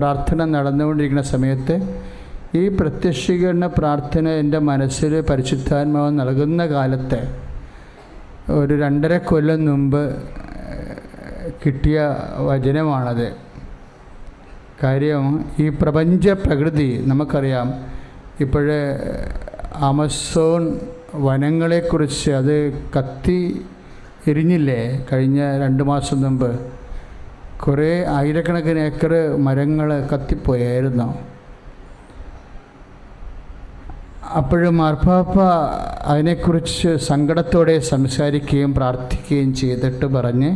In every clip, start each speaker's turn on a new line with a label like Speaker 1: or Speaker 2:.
Speaker 1: പ്രാർത്ഥന നടന്നുകൊണ്ടിരിക്കുന്ന സമയത്ത് ഈ പ്രത്യക്ഷീകരണ പ്രാർത്ഥന എൻ്റെ മനസ്സിൽ പരിശുദ്ധാത്മാവ് നൽകുന്ന കാലത്ത് ഒരു 2.5 കൊല്ലം മുമ്പ് കിട്ടിയ വചനമാണത്. കാര്യം ഈ പ്രപഞ്ച പ്രകൃതി നമുക്കറിയാം. ഇപ്പോഴേ ആമസോൺ വനങ്ങളെക്കുറിച്ച് അത് കത്തി എരിഞ്ഞില്ലേ കഴിഞ്ഞ 2 മാസം മുമ്പ്? കുറേ ആയിരക്കണക്കിന് ഏക്കർ മരങ്ങൾ കത്തിപ്പോയായിരുന്നു. അപ്പോഴും മാർപ്പാപ്പ അതിനെക്കുറിച്ച് സങ്കടത്തോടെ സംസാരിക്കുകയും പ്രാർത്ഥിക്കുകയും ചെയ്തിട്ട് പറഞ്ഞ്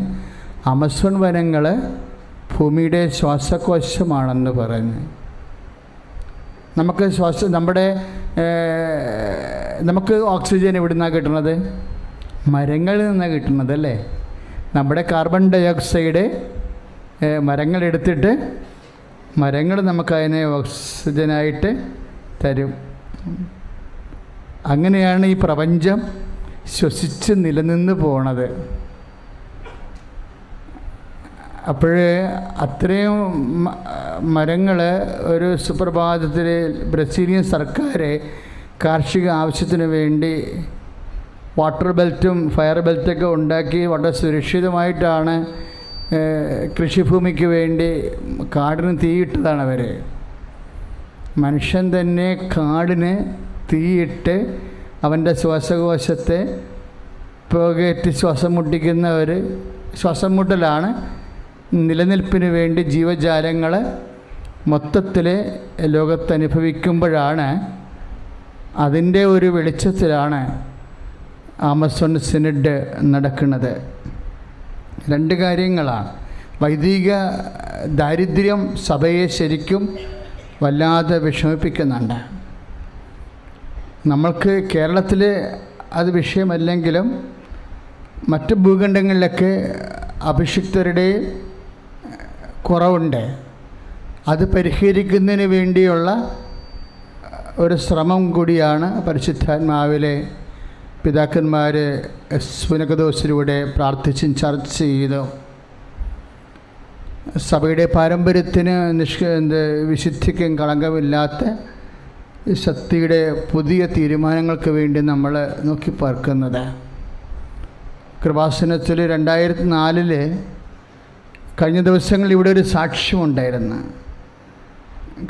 Speaker 1: ആമസോൺ വനങ്ങൾ ഭൂമിയുടെ ശ്വാസകോശമാണെന്ന് പറഞ്ഞ് നമുക്ക് ഓക്സിജൻ എവിടെ നിന്നാണ് കിട്ടുന്നത്? മരങ്ങളിൽ നിന്നാണ് കിട്ടുന്നത് അല്ലേ? നമ്മുടെ കാർബൺ ഡയോക്സൈഡ് മരങ്ങളെടുത്തിട്ട് മരങ്ങൾ നമുക്കതിനെ ഓക്സിജനായിട്ട് തരും. അങ്ങനെയാണ് ഈ പ്രപഞ്ചം ശ്വസിച്ച് നിലനിന്ന് പോണത്. അപ്പോഴേ അത്രയും മരങ്ങൾ ഒരു സുപ്രഭാതത്തിൽ ബ്രസീലിയൻ സർക്കാർ കാർഷിക ആവശ്യത്തിന് വേണ്ടി വാട്ടർ ബെൽറ്റും ഫയർ ബെൽറ്റൊക്കെ ഉണ്ടാക്കി വളരെ സുരക്ഷിതമായിട്ടാണ് കൃഷിഭൂമിക്ക് വേണ്ടി കാടിന് തീയിട്ടതാണ് അവർ. മനുഷ്യൻ തന്നെ കാടിന് തീയിട്ട് അവൻ്റെ ശ്വാസകോശത്തെ പുകയേറ്റ് ശ്വാസം മുട്ടലാണ്. നിലനിൽപ്പിന് വേണ്ടി ജീവജാലങ്ങൾ മൊത്തത്തിൽ ലോകത്തനുഭവിക്കുമ്പോഴാണ്, അതിൻ്റെ ഒരു വെളിച്ചത്തിലാണ് ആമസോൺ സിനഡ് നടക്കുന്നത്. 2 കാര്യങ്ങളാണ്. വൈദിക ദാരിദ്ര്യം സഭയെ ശരിക്കും വല്ലാതെ വിഷമിപ്പിക്കുന്നുണ്ട്. നമ്മൾക്ക് കേരളത്തിൽ അത് വിഷയമല്ലെങ്കിലും മറ്റ് ഭൂഖണ്ഡങ്ങളിലൊക്കെ അഭിഷിക്തരുടെ കുറവുണ്ട്. അത് പരിഹരിക്കുന്നതിന് വേണ്ടിയുള്ള ഒരു ശ്രമം കൂടിയാണ് പരിശുദ്ധാത്മാവിലെ പിതാക്കന്മാർ സുനകദോസിലൂടെ പ്രാർത്ഥിച്ചും ചർച്ച ചെയ്തു. സഭയുടെ പാരമ്പര്യത്തിന് വിശുദ്ധിക്കും കളങ്കമില്ലാത്ത ശക്തിയുടെ പുതിയ തീരുമാനങ്ങൾക്ക് വേണ്ടി നമ്മൾ നോക്കിപ്പാർക്കുന്നത്. കൃപാസനത്തിൽ 2004 കഴിഞ്ഞ ദിവസങ്ങളിൽ ഇവിടെ ഒരു സാക്ഷ്യമുണ്ടായിരുന്നു.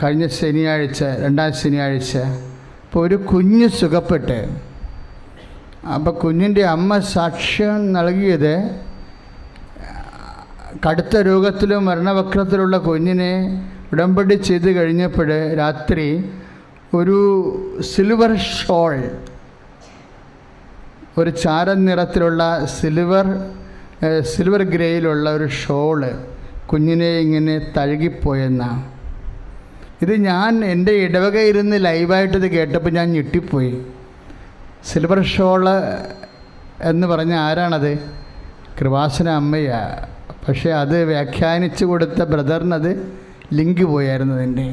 Speaker 1: കഴിഞ്ഞ ശനിയാഴ്ച, 2ാം ശനിയാഴ്ച. അപ്പോൾ ഒരു കുഞ്ഞ് സുഖപ്പെട്ട്, അപ്പോൾ കുഞ്ഞിൻ്റെ അമ്മ സാക്ഷ്യം നൽകിയത് കടുത്ത രോഗത്തിലും മരണവക്രത്തിലുള്ള കുഞ്ഞിനെ ഉടമ്പടി ചെയ്ത് കഴിഞ്ഞപ്പോൾ രാത്രി ഒരു സിൽവർ ഷോൾ, ഒരു ചാരനിറത്തിലുള്ള സിൽവർ ഗ്രേയിലുള്ള ഒരു ഷോള് കുഞ്ഞിനെ ഇങ്ങനെ തഴുകിപ്പോയെന്നാണ്. ഇത് ഞാൻ എൻ്റെ ഇടവക ഇരുന്ന് ലൈവായിട്ടിത് കേട്ടപ്പോൾ ഞാൻ ഞെട്ടിപ്പോയി. സിൽവർ ഷോള് എന്ന് പറഞ്ഞ ആരാണത്? കൃപാസന അമ്മയാണ്. പക്ഷേ അത് വ്യാഖ്യാനിച്ചു കൊടുത്ത ബ്രദറിനത് ലിങ്ക് പോയായിരുന്നു. അതിൻ്റെ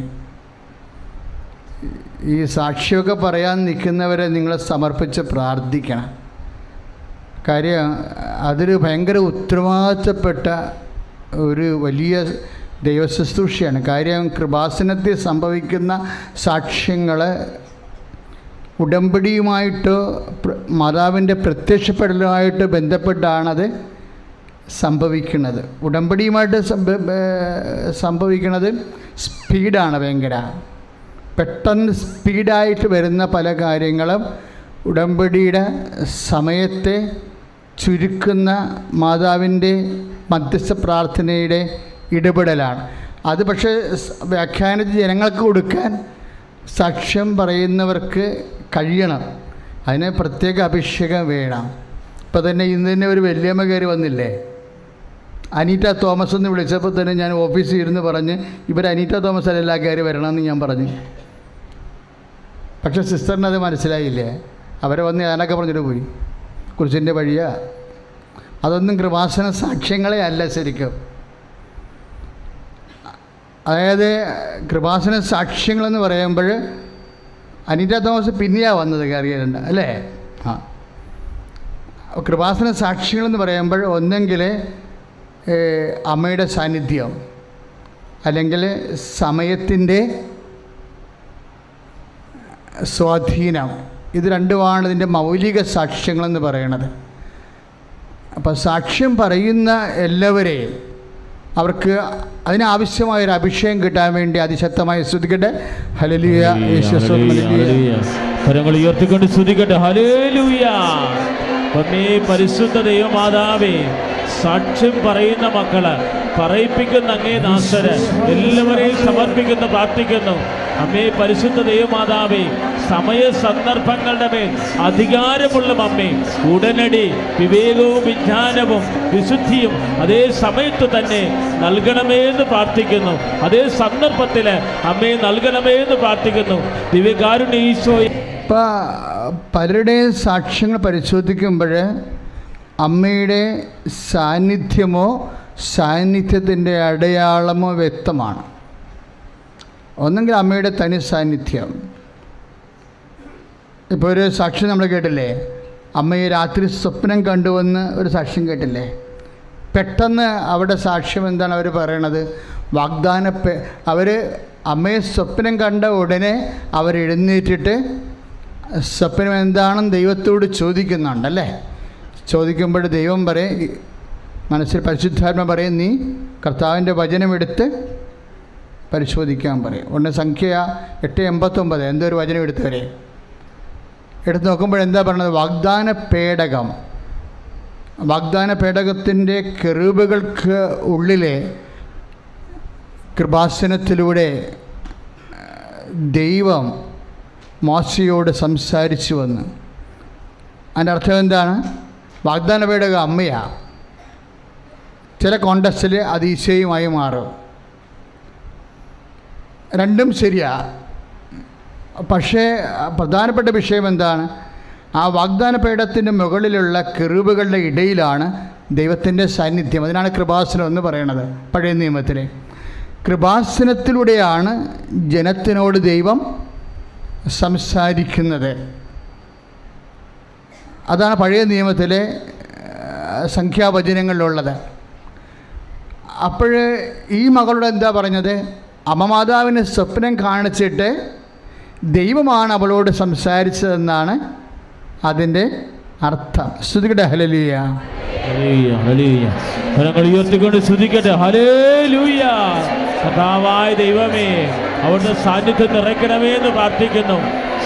Speaker 1: ഈ സാക്ഷിയൊക്കെ പറയാൻ നിൽക്കുന്നവരെ നിങ്ങൾ സമർപ്പിച്ച് പ്രാർത്ഥിക്കണം. കാര്യം അതൊരു ഭയങ്കര ഉത്തരവാദിത്തപ്പെട്ട ഒരു വലിയ ദൈവശുശ്രൂഷയാണ്. കാര്യം കൃപാസനത്തിൽ സംഭവിക്കുന്ന സാക്ഷ്യങ്ങൾ ഉടമ്പടിയുമായിട്ടോ മാതാവിൻ്റെ പ്രത്യക്ഷപ്പെടലുമായിട്ട് ബന്ധപ്പെട്ടാണത് സംഭവിക്കുന്നത്. ഉടമ്പടിയുമായിട്ട് സംഭവിക്കുന്നത് സ്പീഡാണ്, ഭയങ്കര പെട്ടെന്ന് സ്പീഡായിട്ട് വരുന്ന പല കാര്യങ്ങളും ഉടമ്പടിയുടെ സമയത്തെ ചുരുക്കുന്ന മാതാവിൻ്റെ മധ്യസ്ഥ പ്രാർത്ഥനയുടെ ഇടപെടലാണ്. അത് പക്ഷേ വ്യാഖ്യാനിച്ച് ജനങ്ങൾക്ക് കൊടുക്കാൻ സാക്ഷ്യം പറയുന്നവർക്ക് കഴിയണം. അതിന് പ്രത്യേക അഭിഷേകം വേണം. ഇപ്പോൾ തന്നെ ഇന്ന് തന്നെ ഒരു വല്യമ്മ കയറി വന്നില്ലേ, അനീറ്റ തോമസ് എന്ന് വിളിച്ചപ്പോൾ തന്നെ ഞാൻ ഓഫീസിൽ ഇരുന്ന് പറഞ്ഞ് അനീറ്റ തോമസ് അല്ല കയറി വരണമെന്ന് ഞാൻ പറഞ്ഞു. പക്ഷേ സിസ്റ്ററിന് അത് മനസ്സിലായില്ലേ. അവരെ വന്ന് ഞാനൊക്കെ പറഞ്ഞിട്ട് പോയി. കുരിശിൻ്റെ വഴിയാ. അതൊന്നും കൃപാസന സാക്ഷ്യങ്ങളെ അല്ല ശരിക്കും. അതായത് കൃപാസന സാക്ഷ്യങ്ങളെന്ന് പറയുമ്പോൾ അനീറ്റ തോമസ് പിന്നെയാണ് വന്നത്, കയറിയിട്ടുണ്ട് അല്ലേ? കൃപാസന സാക്ഷ്യങ്ങളെന്ന് പറയുമ്പോൾ ഒന്നെങ്കിൽ അമ്മയുടെ സാന്നിധ്യം, അല്ലെങ്കിൽ സമയത്തിൻ്റെ സ്വാധീനം, ഇത് രണ്ടുമാണ് ഇതിൻ്റെ മൗലിക സാക്ഷ്യങ്ങളെന്ന് പറയുന്നത്. അപ്പോൾ സാക്ഷ്യം പറയുന്ന എല്ലാവരെയും അവർക്ക് അതിനാവശ്യമായൊരു അഭിഷേകം കിട്ടാൻ വേണ്ടി അതിശക്തമായി സ്തുതിക്കട്ടെ. ഹല്ലേലൂയ, യേശുവേ ഹല്ലേലൂയ.
Speaker 2: കരങ്ങൾ ഉയർത്തിക്കൊണ്ട് സ്തുതിക്കട്ടെ. ഹല്ലേലൂയ. പരിശുദ്ധ ദൈവമാതാവേ, സാക്ഷ്യം പറയുന്ന മക്കള്, പറയിപ്പിക്കുന്ന അങ്ങേ ദാസര് എല്ലാവരെയും സമർപ്പിക്കുന്നു, പ്രാർത്ഥിക്കുന്നു. അമ്മേ പരിശുദ്ധ ദൈവമാതാവേ, സമയ സന്ദർഭങ്ങളുടെ മേൽ അധികാരമുള്ള അമ്മേ, ഉടനടി വിവേകവും വിജ്ഞാനവും വിശുദ്ധിയും അതേ സമയത്ത് തന്നെ നൽകണമേ എന്ന് പ്രാർത്ഥിക്കുന്നു. അതേ സന്ദർഭത്തിൽ അമ്മയെ നൽകണമേ എന്ന് പ്രാർത്ഥിക്കുന്നു. ദിവ്യകാരുണ്യ ഈശോയെ,
Speaker 1: പലരുടെയും സാക്ഷ്യങ്ങൾ പരിശോധിക്കുമ്പോൾ അമ്മയുടെ സാന്നിധ്യമോ സാന്നിധ്യത്തിൻ്റെ അടയാളമോ വ്യക്തമാണ്. ഒന്നെങ്കിൽ അമ്മയുടെ തനി സാന്നിധ്യം. ഇപ്പോൾ ഒരു സാക്ഷ്യം നമ്മൾ കേട്ടില്ലേ, അമ്മയെ രാത്രി സ്വപ്നം കണ്ടുവന്ന് ഒരു സാക്ഷ്യം കേട്ടില്ലേ. പെട്ടെന്ന് അവിടെ സാക്ഷ്യം എന്താണ് അവർ പറയണത്? അവർ അമ്മയെ സ്വപ്നം കണ്ട ഉടനെ അവർ എഴുന്നേറ്റിട്ട് സ്വപ്നം എന്താണെന്ന് ദൈവത്തോട് ചോദിക്കുന്നുണ്ടല്ലേ. ചോദിക്കുമ്പോൾ ദൈവം പറയും, മനസ്സിൽ പരിശുദ്ധാത്മ പറയും, നീ കർത്താവിൻ്റെ വചനമെടുത്ത് പരിശോധിക്കാൻ പറയും. ഉടനെ സംഖ്യ 8:89 എന്തോ ഒരു വചനം എടുത്തവരെ എടുത്ത് നോക്കുമ്പോൾ എന്താ പറഞ്ഞത്? വാഗ്ദാന പേടകം. വാഗ്ദാന പേടകത്തിൻ്റെ കെറൂബുകൾക്ക് ഉള്ളിലെ കൃപാസനത്തിലൂടെ ദൈവം മോശയോട് സംസാരിച്ചു വന്ന്. അതിൻ്റെ അർത്ഥം എന്താണ്? വാഗ്ദാന പേടകം അമ്മയാണ്. ചില കോണ്ടസ്റ്റിൽ അത് ഈശോയുമായി മാറും. രണ്ടും ശരിയാ. പക്ഷേ പ്രധാനപ്പെട്ട വിഷയം എന്താണ്? ആ വാഗ്ദാന പേടകത്തിൻ്റെ മുകളിലുള്ള കെറൂബുകളുടെ ഇടയിലാണ് ദൈവത്തിൻ്റെ സാന്നിധ്യം. അതിനാണ് കൃപാസനം എന്ന് പറയുന്നത്. പഴയ നിയമത്തിലെ കൃപാസനത്തിലൂടെയാണ് ജനത്തിനോട് ദൈവം സംസാരിക്കുന്നത്. അതാണ് പഴയ നിയമത്തിലെ സംഖ്യാവചനങ്ങളിലുള്ളത്. അപ്പോൾ ഈ മകളോട് എന്താ പറഞ്ഞത്? അമ്മമാതാവിന് സ്വപ്നം കാണിച്ചിട്ട് ദൈവമാണ് അവളോട് സംസാരിച്ചതെന്നാണ് അതിൻ്റെ അർത്ഥം. സ്തുതിക്കട്ടെ. ഹല്ലേലൂയ,
Speaker 2: ഹല്ലേലൂയ, ഹല്ലേലൂയ. കരങ്ങൾ ഉയർത്തിക്കൊണ്ട് സ്തുതിക്കട്ടെ. ഹല്ലേലൂയ. കർത്താവായ ദൈവമേ, അവിടുത്തെ സാന്നിധ്യം നിറയ്ക്കണമേ എന്ന് പ്രാർത്ഥിക്കുന്നു.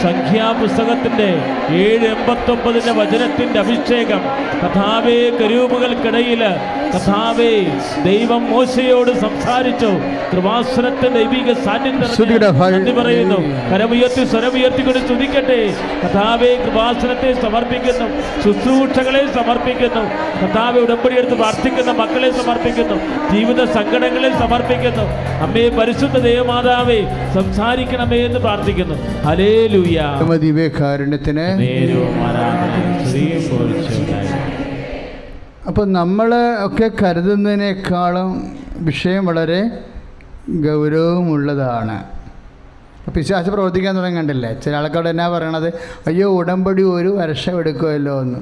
Speaker 2: സംഖ്യാപുസ്തകത്തിൻ്റെ 7:89 വചനത്തിൻ്റെ അഭിഷേകം കർത്താവേ, കരൂബുകൾക്കിടയിൽ കർത്താവേ ദൈവം മോശയോട് സംസാരിച്ചു. കൃപാസനത്തിന്റെ ദൈവിക സാന്നിധ്യം പറയുന്നു. കരമുയർത്തി സ്വരമുയർത്തിക്കൊണ്ട് സ്തുതിക്കട്ടെ. കർത്താവേ, കൃപാസനത്തെ സമർപ്പിക്കുന്നു, ശുശ്രൂഷകളെ സമർപ്പിക്കുന്നു. കർത്താവേ, ഉടമ്പടി എടുത്ത് പ്രാർത്ഥിക്കുന്ന മക്കളെ സമർപ്പിക്കുന്നു, ജീവിത സങ്കടങ്ങളെ സമർപ്പിക്കുന്നു. അമ്മേ പരിശുദ്ധ ദൈവമാതാവേ, സംസാരിക്കണമേ എന്ന് പ്രാർത്ഥിക്കുന്നു. ഹല്ലേലൂയ.
Speaker 1: ദിവ്യകാരുണ്യത്തിന്. അപ്പോൾ നമ്മൾ ഒക്കെ കരുതുന്നതിനേക്കാളും വിഷയം വളരെ ഗൗരവമുള്ളതാണ്. പിശാച് പ്രവർത്തിക്കാൻ തുടങ്ങി കണ്ടില്ലേ. ചില ആൾക്കാരോട് എന്നാ പറയണത്? അയ്യോ, ഉടമ്പടി 1 വർഷം എടുക്കുമല്ലോ എന്ന്.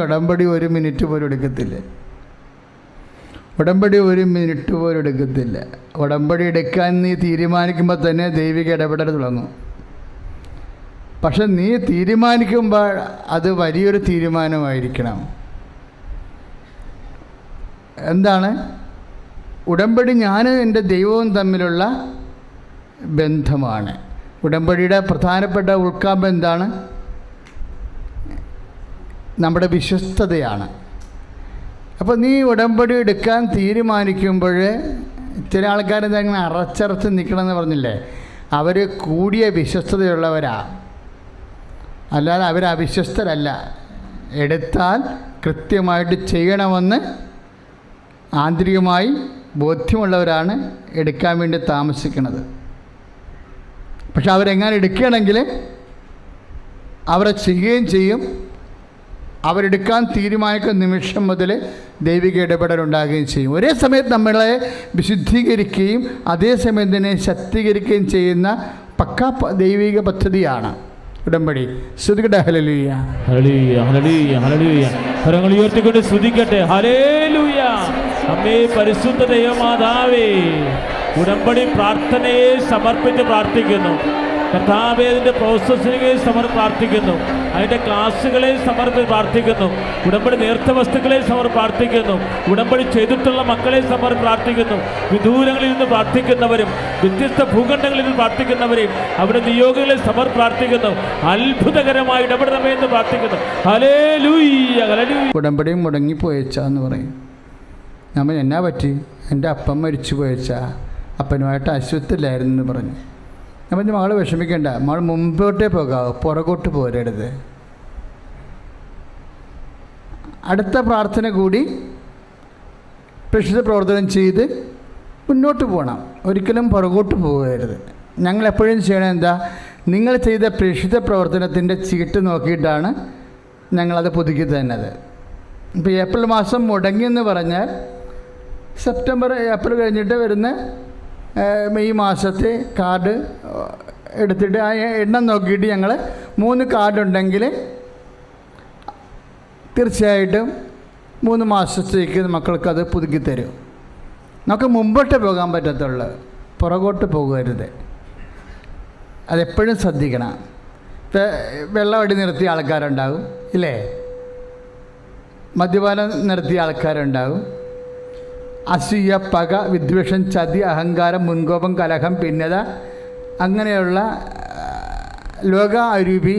Speaker 1: ഉടമ്പടി 1 മിനിറ്റ് പോലും എടുക്കത്തില്ല. ഉടമ്പടി 1 മിനിറ്റ് പോലും എടുക്കത്തില്ല. ഉടമ്പടി എടുക്കാൻ നീ തീരുമാനിക്കുമ്പോൾ തന്നെ ദൈവിക ഇടപെടൽ തുടങ്ങും. പക്ഷെ നീ തീരുമാനിക്കുമ്പോൾ അത് വലിയൊരു തീരുമാനമായിരിക്കണം. എന്താണ് ഉടമ്പടി? ഞാനും എൻ്റെ ദൈവവും തമ്മിലുള്ള ബന്ധമാണ്. ഉടമ്പടിയുടെ പ്രധാനപ്പെട്ട ഉൾക്കാമ്പ് എന്താണ്? നമ്മുടെ വിശ്വസ്തതയാണ്. അപ്പോൾ നീ ഉടമ്പടി എടുക്കാൻ തീരുമാനിക്കുമ്പോൾ ചില ആൾക്കാരെന്തെങ്കിലും അറച്ചറച്ച് നിൽക്കണമെന്ന് പറഞ്ഞില്ലേ, അവർ കൂടിയ വിശ്വസ്തതയുള്ളവരാണ്. അല്ലാതെ അവർ അവിശ്വസ്തരല്ല. എടുത്താൽ കൃത്യമായിട്ട് ചെയ്യണമെന്ന് ആന്തരികമായി ബോധ്യമുള്ളവരാണ് എടുക്കാൻ വേണ്ടി താമസിക്കുന്നത്. പക്ഷെ അവരെങ്ങനെ എടുക്കുകയാണെങ്കിൽ അവരെ ചെയ്യുകയും ചെയ്യും. അവരെടുക്കാൻ തീരുമാനിക്കുന്ന നിമിഷം മുതൽ ദൈവിക ഇടപെടലുണ്ടാകുകയും ചെയ്യും. ഒരേ സമയത്ത് നമ്മളെ വിശുദ്ധീകരിക്കുകയും അതേസമയം തന്നെ ശക്തീകരിക്കുകയും ചെയ്യുന്ന പക്കാ ദൈവിക പദ്ധതിയാണ് ഉടമ്പടി. സ്തുതിക്കട്ടെ. ഹല്ലേലൂയ,
Speaker 2: ഹല്ലേലൂയ, ഹല്ലേലൂയ, ഹല്ലേലൂയ. കരങ്ങൾ ഉയർത്തിക്കൊണ്ട് സ്തുതിക്കട്ടെ. ഹല്ലേലൂയ. അമ്മേ പരിശുദ്ധ ദൈവമാതാവേ, ഉടമ്പടി പ്രാർത്ഥനയെ സമർപ്പിച്ച് പ്രാർത്ഥിക്കുന്നു. കർത്താവേ, അതിൻ്റെ പ്രോസസ്സിനെ പ്രാർത്ഥിക്കുന്നു. അതിൻ്റെ ക്ലാസ്സുകളെ സമർപ്പിച്ച് പ്രാർത്ഥിക്കുന്നു. ഉടമ്പടി നേർച്ച വസ്തുക്കളെ പ്രാർത്ഥിക്കുന്നു. ഉടമ്പടി ചെയ്തിട്ടുള്ള മക്കളെ പ്രാർത്ഥിക്കുന്നു. വിദൂരങ്ങളിൽ നിന്ന് പ്രാർത്ഥിക്കുന്നവരും വ്യത്യസ്ത ഭൂഖണ്ഡങ്ങളിൽ നിന്ന് പ്രാർത്ഥിക്കുന്നവരെയും അവരുടെ നിയോഗങ്ങളെ പ്രാർത്ഥിക്കുന്നു. അത്ഭുതകരമായി ഇടപെടണമേ എന്ന് പ്രാർത്ഥിക്കുന്നു. Hallelujah, hallelujah.
Speaker 1: ഉടമ്പടി മുടങ്ങിപ്പോയച്ചാന്ന് പറയും. നമ്മൾ എന്നാ പറ്റി? എൻ്റെ അപ്പം മരിച്ചു പോയച്ചാ, അപ്പനുമായിട്ട് അശ്വത്തില്ലായിരുന്നു എന്ന് പറഞ്ഞു. അപ്പം മകൾ വിഷമിക്കേണ്ട, മകൾ മുമ്പോട്ടേ പോകാവൂ, പുറകോട്ട് പോരരുത്. അടുത്ത പ്രാർത്ഥന കൂടി പ്രേക്ഷിത പ്രവർത്തനം ചെയ്ത് മുന്നോട്ട് പോകണം, ഒരിക്കലും പുറകോട്ട് പോകരുത്. ഞങ്ങളെപ്പോഴും ചെയ്യണത് എന്താ? നിങ്ങൾ ചെയ്ത പ്രേക്ഷിത പ്രവർത്തനത്തിൻ്റെ ചീട്ട് നോക്കിയിട്ടാണ് ഞങ്ങളത് പുതുക്കി തന്നത്. ഇപ്പോൾ ഏപ്രിൽ മാസം മുടങ്ങിയെന്ന് പറഞ്ഞാൽ സെപ്റ്റംബർ ഏപ്രിൽ കഴിഞ്ഞിട്ട് വരുന്ന മെയ് മാസത്തെ കാർഡ് എടുത്തിട്ട് ആ എണ്ണം നോക്കിയിട്ട് ഞങ്ങൾ 3 കാർഡുണ്ടെങ്കിൽ തീർച്ചയായിട്ടും 3 മാസത്തേക്ക് മക്കൾക്കത് പുതുക്കി തരും. നമുക്ക് മുമ്പോട്ട് പോകാൻ പറ്റത്തുള്ളൂ, പുറകോട്ട് പോകരുത്. അതെപ്പോഴും ശ്രദ്ധിക്കണം. വെള്ളമടി നിർത്തിയ ആൾക്കാരുണ്ടാകും, ഇല്ലേ? മദ്യപാനം നിർത്തിയ ആൾക്കാരുണ്ടാകും. അസൂയ, പക, വിദ്വേഷം, ചതി, അഹങ്കാരം, മുൻകോപം, കലഹം, ഭിന്നത, അങ്ങനെയുള്ള ലോകാരൂപി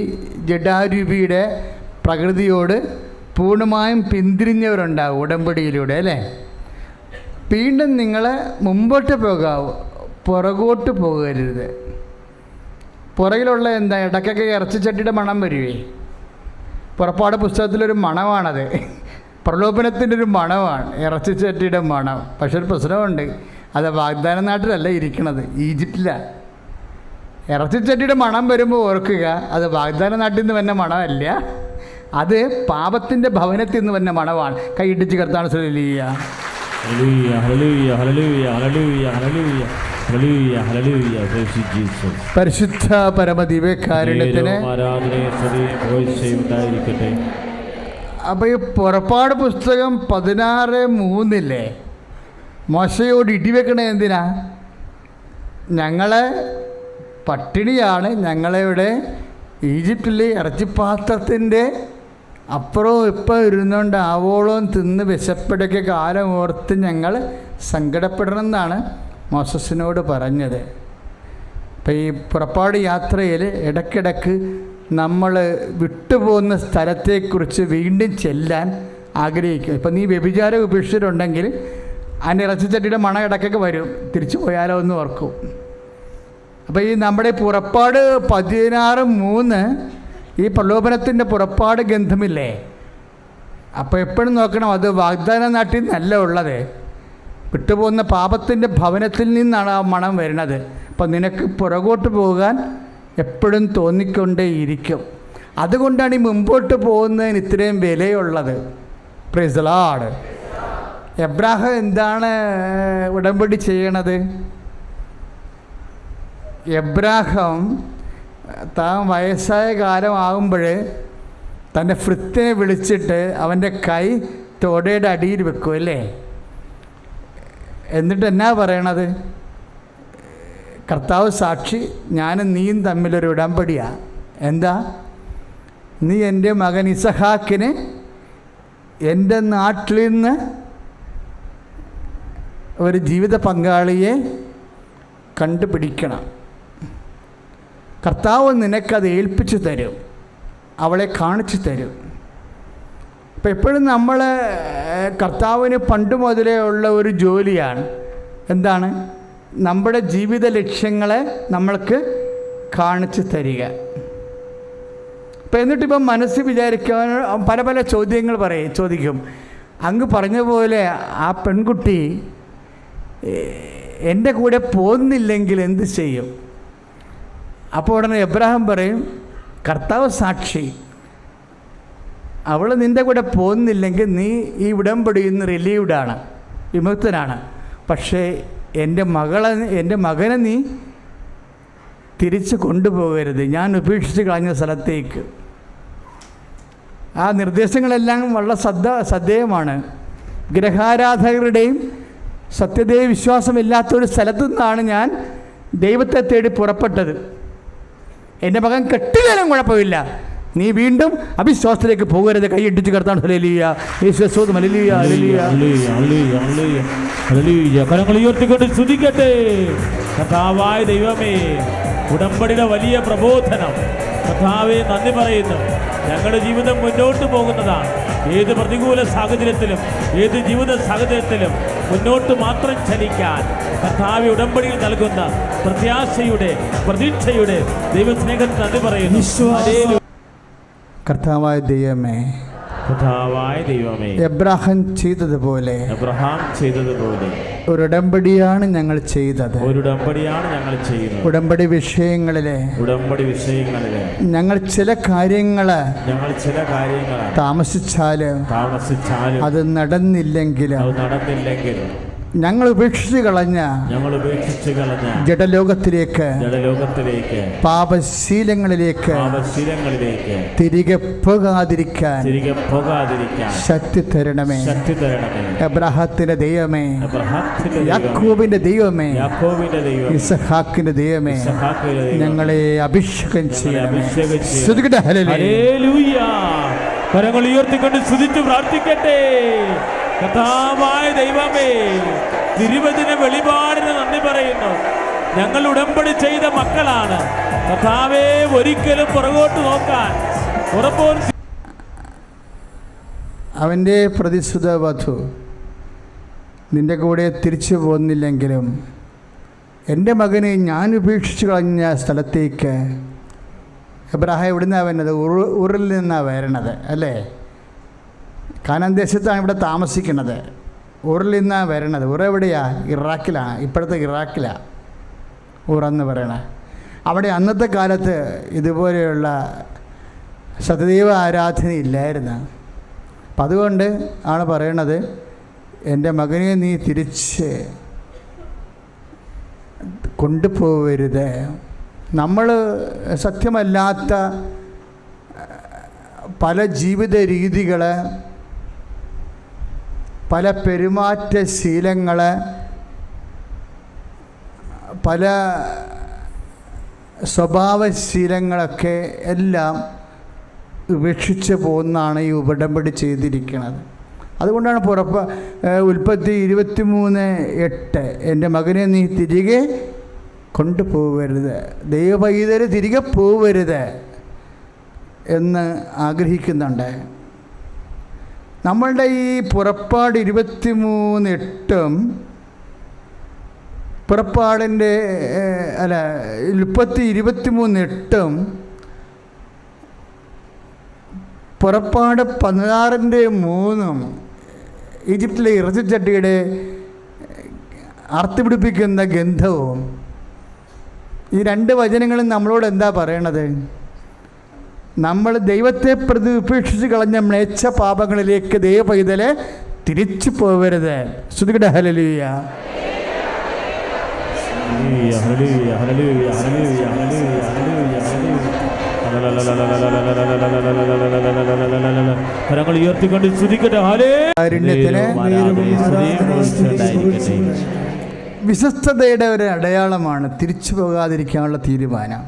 Speaker 1: ജഡാരൂപിയുടെ പ്രകൃതിയോട് പൂർണ്ണമായും പിന്തിരിഞ്ഞവരുണ്ടാവും ഉടമ്പടിയിലൂടെ, അല്ലേ? വീണ്ടും നിങ്ങൾ മുമ്പോട്ട് പോകാവൂ, പുറകോട്ട് പോകരുത്. പുറകിലുള്ള എന്താ? ഇടയ്ക്കൊക്കെ ഇറച്ചിച്ചട്ടിയുടെ മണം വരുവേ. പുറപ്പാട് പുസ്തകത്തിലൊരു മണമാണത്, പ്രലോഭനത്തിൻ്റെ ഒരു മണമാണ് ഇറച്ചിച്ചട്ടിയുടെ മണം. പക്ഷെ ഒരു പ്രശ്നമുണ്ട്, അത് വാഗ്ദാന നാട്ടിലല്ല ഇരിക്കണത്, ഈജിപ്തിലാണ്. ഇറച്ചിച്ചട്ടിയുടെ മണം വരുമ്പോൾ ഓർക്കുക, അത് വാഗ്ദാന നാട്ടിൽ നിന്ന് വന്ന മണമല്ല, അത് പാപത്തിൻ്റെ ഭവനത്തിൽ നിന്ന് വന്ന മണമാണ്. കൈയിടിച്ച് കർത്താൻ ശ്രദ്ധിക്കുക. പരിശുദ്ധ പരമദിവ്യകാരുണ്യത്തിന്. അപ്പോൾ ഈ പുറപ്പാട് പുസ്തകം 16:3 മോശയോട് ഇടിവെക്കണേ എന്തിനാ? ഞങ്ങളെ പട്ടിണിയാണ്, ഞങ്ങളിവിടെ ഈജിപ്തിലെ ഇറച്ചിപ്പാത്രത്തിൻ്റെ അപ്പുറവും ഇപ്പം ഇരുന്നുകൊണ്ട് ആവോളം തിന്ന് വിശപ്പെടുക്കെ കാലം ഓർത്ത് ഞങ്ങൾ സങ്കടപ്പെടണമെന്നാണ് മോസസിനോട് പറഞ്ഞത്. അപ്പം ഈ പുറപ്പാട് യാത്രയിൽ ഇടയ്ക്കിടയ്ക്ക് നമ്മൾ വിട്ടുപോകുന്ന സ്ഥലത്തെക്കുറിച്ച് വീണ്ടും ചെല്ലാൻ ആഗ്രഹിക്കും. ഇപ്പം നീ വ്യഭിചാരം ഉപേക്ഷിച്ചിട്ടുണ്ടെങ്കിൽ അതിൻ്റെ ഇറച്ചിച്ചട്ടിയുടെ മണം ഇടയ്ക്കൊക്കെ വരും, തിരിച്ചു പോയാലോ എന്ന് ഓർക്കും. അപ്പോൾ ഈ നമ്മുടെ പുറപ്പാട് 16:3 ഈ പ്രലോഭനത്തിൻ്റെ പുറപ്പാട് ഗന്ധമില്ലേ? അപ്പോൾ എപ്പോഴും നോക്കണം, അത് വാഗ്ദാന നാട്ടിൽ നിന്നല്ല ഉള്ളത്, വിട്ടുപോകുന്ന പാപത്തിൻ്റെ ഭവനത്തിൽ നിന്നാണ് ആ മണം വരുന്നത്. അപ്പം നിനക്ക് പുറകോട്ട് പോകാൻ എപ്പോഴും തോന്നിക്കൊണ്ടേയിരിക്കും. അതുകൊണ്ടാണ് ഈ മുമ്പോട്ട് പോകുന്നതിന് ഇത്രയും വിലയുള്ളത്. Praise the Lord. എബ്രാഹാം എന്താണ് ഉടമ്പടി ചെയ്യണത്? എബ്രാഹാം താൻ വയസ്സായ കാലമാകുമ്പോൾ തൻ്റെ ഭൃത്യനെ വിളിച്ചിട്ട് അവൻ്റെ കൈ തോടയുടെ അടിയിൽ വെക്കും, അല്ലേ? എന്നിട്ട് എന്നാ പറയണത്? കർത്താവ് സാക്ഷി, ഞാനും നീയും തമ്മിലൊരു ഉടമ്പടിയാണ്. എന്താ? നീ എൻ്റെ മകൻ ഇസഹാക്കിന് എൻ്റെ നാട്ടിൽ നിന്ന് ഒരു ജീവിത പങ്കാളിയെ കണ്ടുപിടിക്കണം. കർത്താവ് നിനക്കത് ഏൽപ്പിച്ചു തരും, അവളെ കാണിച്ചു തരും. അപ്പം എപ്പോഴും നമ്മൾ കർത്താവിന് പണ്ട് മുതലേ ഉള്ള ഒരു ജോലിയാണ്. എന്താണ്? നമ്മുടെ ജീവിത ലക്ഷ്യങ്ങളെ നമ്മൾക്ക് കാണിച്ചു തരിക. അപ്പം എന്നിട്ടിപ്പം മനസ്സ് വിചാരിക്കാൻ പല പല ചോദ്യങ്ങൾ ചോദിക്കും. അങ്ങ് പറഞ്ഞ പോലെ ആ പെൺകുട്ടി എൻ്റെ കൂടെ പോകുന്നില്ലെങ്കിൽ എന്ത് ചെയ്യും? അപ്പോൾ ഉടനെ എബ്രാഹാം പറയും, കർത്താവ് സാക്ഷി, അവൾ നിൻ്റെ കൂടെ പോകുന്നില്ലെങ്കിൽ നീ ഈ ഉടമ്പടിയിൽ നിന്ന് റിലീവ്ഡാണ്, വിമുക്തനാണ്. പക്ഷേ എൻ്റെ മകനെ നീ തിരിച്ച് കൊണ്ടുപോകരുത്, ഞാൻ ഉപേക്ഷിച്ച് കളഞ്ഞ സ്ഥലത്തേക്ക്. ആ നിർദ്ദേശങ്ങളെല്ലാം വളരെ ശ്രദ്ധേയമാണ്. ഗ്രഹാരാധകരുടെയും സത്യദൈവ വിശ്വാസമില്ലാത്തൊരു സ്ഥലത്തു നിന്നാണ് ഞാൻ ദൈവത്തെ തേടി പുറപ്പെട്ടത്. എൻ്റെ മകൻ കെട്ടിയാലും കുഴപ്പമില്ല, നീ വീണ്ടും അവിശ്വാസത്തിലേക്ക് പോകരുത്. കൈയിട്ടിച്ച് കിടത്താണ്. ഹല്ലേലൂയ, യേശുവേ ഹല്ലേലൂയ, ഹല്ലേലൂയ.
Speaker 2: കരങ്ങൾ ഉയർത്തിക്കൊണ്ട് സ്തുതിക്കട്ടെ. കർത്താവായ ദൈവമേ, ഉടമ്പടിയുടെ വലിയ പ്രബോധനം കർത്താവേ നന്ദി പറയുന്നു. ഞങ്ങളുടെ ജീവിതം മുന്നോട്ട് പോകുന്നതാണ്. ഏത് പ്രതികൂല സാഹചര്യത്തിലും ഏത് ജീവിത സാഹചര്യത്തിലും മുന്നോട്ട് മാത്രം ചലിക്കാൻ കർത്താവെ ഉടമ്പടിയിൽ നൽകുന്ന പ്രത്യാശയുടെ പ്രതീക്ഷയുടെ ദൈവസ്നേഹത്തിന് നന്ദി പറയുന്നു.
Speaker 1: കർത്താവായ ദൈവമേ, എബ്രഹാം ചെയ്തതുപോലെ ഒരു ഉടമ്പടിയാണ് ഞങ്ങൾ ചെയ്തത്. ഉടമ്പടി വിഷയങ്ങളിലെ ഞങ്ങൾ ചില കാര്യങ്ങൾ താമസിച്ചാലും അത് നടന്നില്ലെങ്കിലും ഞങ്ങൾ ഉപേക്ഷിച്ച് കളഞ്ഞ ജഡലോകത്തിലേക്ക് പാപശീലങ്ങളിലേക്ക് തിരികെ പോകാതിരിക്കാൻ ശക്തി തരണമേ. എബ്രഹാത്തിന്റെ ദൈവമേ, യാക്കോബിന്റെ ദൈവമേ, ഇസഹാക്കിന്റെ ദൈവമേ, ഞങ്ങളെ അഭിഷേകം ചെയ്യണമേ.
Speaker 2: ഹല്ലേലൂയ. കരങ്ങൾ ഉയർത്തിക്കൊണ്ട് സ്തുതിച്ച് പ്രാർത്ഥിക്കട്ടെ. കർത്താവായ ദൈവമേ, തിരുവചന വെളിപാടിന് നന്ദി പറയുന്നു. ഞങ്ങൾ ഉടമ്പടി ചെയ്ത മക്കളാണ് കർത്താവേ. ഒരിക്കലും പുറകോട്ട് നോക്കാൻ
Speaker 1: അവൻ്റെ പ്രതിസുത വധു നിന്റെ കൂടെ തിരിച്ചു പോകുന്നില്ലെങ്കിലും എൻ്റെ മകനെ ഞാൻ ഉപേക്ഷിച്ച് കളഞ്ഞ സ്ഥലത്തേക്ക് എബ്രഹാം എവിടുന്നാണ് വരുന്നത്? ഊറിൽ നിന്നാണ് വരണത് അല്ലേ? കാനാൻ ദേശത്താണ് ഇവിടെ താമസിക്കുന്നത്. ഊറിൽ നിന്നാണ് വരണത്. ഊർ എവിടെയാണ്? ഇറാഖിലാണ്. ഇപ്പോഴത്തെ ഇറാഖിലാണ് ഊറെന്ന് പറയണത്. അവിടെ അന്നത്തെ കാലത്ത് ഇതുപോലെയുള്ള സത്യദൈവ ആരാധന ഇല്ലായിരുന്നു. അപ്പം അതുകൊണ്ട് ആണ് പറയണത്, എൻ്റെ മകനെ നീ തിരിച്ച് കൊണ്ടുപോകരുത്. നമ്മൾ സത്യമല്ലാത്ത പല ജീവിത രീതികൾ, പല പെരുമാറ്റ ശീലങ്ങൾ, പല സ്വഭാവശീലങ്ങളൊക്കെ എല്ലാം ഉപേക്ഷിച്ച് പോകുന്നതാണ് ഈ ഉടമ്പടി ചെയ്തിരിക്കുന്നത്. അതുകൊണ്ടാണ് ഉൽപ്പത്തി 23:8 എൻ്റെ മകനെ നീ തിരികെ കൊണ്ടുപോകരുത്, ദൈവപൈതൽ തിരികെ പോകരുത് എന്ന് ആഗ്രഹിക്കുന്നുണ്ട്. നമ്മളുടെ ഈ പുറപ്പാട് 23:8 പുറപ്പാടിൻ്റെ ഉൽപ്പത്തി 23:8 പുറപ്പാട് 16:3 ഈജിപ്തിലെ ഇറച്ചിച്ചട്ടിയുടെ അർത്ഥപിടിപ്പിക്കുന്ന ഗന്ധവും ഈ രണ്ട് വചനങ്ങളും നമ്മളോട് എന്താ പറയണത്? നമ്മൾ ദൈവത്തെ പ്രതി ഉപേക്ഷിച്ച് കളഞ്ഞ മ്ലേച്ഛ പാപങ്ങളിലേക്ക് ദൈവപൈതലെ തിരിച്ചു പോകരുത്. സ്തുതിക്കട്ടെ. ഹല്ലേലൂയ.
Speaker 2: കരങ്ങൾ ഉയർത്തിക്കൊണ്ട് സ്തുതിക്കട്ടെ.
Speaker 1: വിശ്വസ്തതയുടെ ഒരു അടയാളമാണ് തിരിച്ചു പോകാതിരിക്കാനുള്ള തീരുമാനം.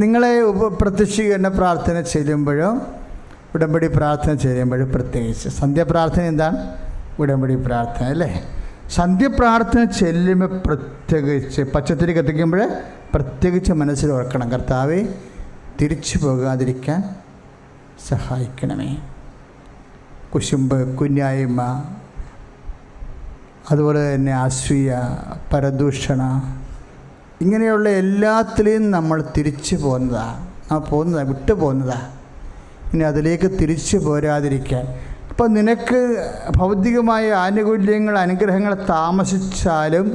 Speaker 1: നിങ്ങളെ പ്രത്യക്ഷീകരണ പ്രാർത്ഥന ചെല്ലുമ്പോഴോ ഉടമ്പടി പ്രാർത്ഥന ചെയ്യുമ്പോഴും, പ്രത്യേകിച്ച് സന്ധ്യാപ്രാർത്ഥന എന്താണ്? ഉടമ്പടി പ്രാർത്ഥന അല്ലേ? സന്ധ്യപ്രാർത്ഥന ചെല്ലുമ്പോൾ പ്രത്യേകിച്ച് പച്ചത്തിരി കത്തിക്കുമ്പോൾ പ്രത്യേകിച്ച് മനസ്സിൽ ഓർക്കണം, കർത്താവെ തിരിച്ചു പോകാതിരിക്കാൻ സഹായിക്കണമേ. കുശുമ്പ്, കുഞ്ഞായ്മ, അതുപോലെ തന്നെ അസൂയ, പരദൂഷണ, ഇങ്ങനെയുള്ള എല്ലാത്തിലെയും നമ്മൾ തിരിച്ചു പോകുന്നതാണ്, വിട്ടു പോകുന്നതാണ്. ഇനി അതിലേക്ക് തിരിച്ചു പോരാതിരിക്കാൻ. അപ്പോൾ നിനക്ക് ഭൗതികമായ ആനുകൂല്യങ്ങൾ, അനുഗ്രഹങ്ങൾ താമസിച്ചാലും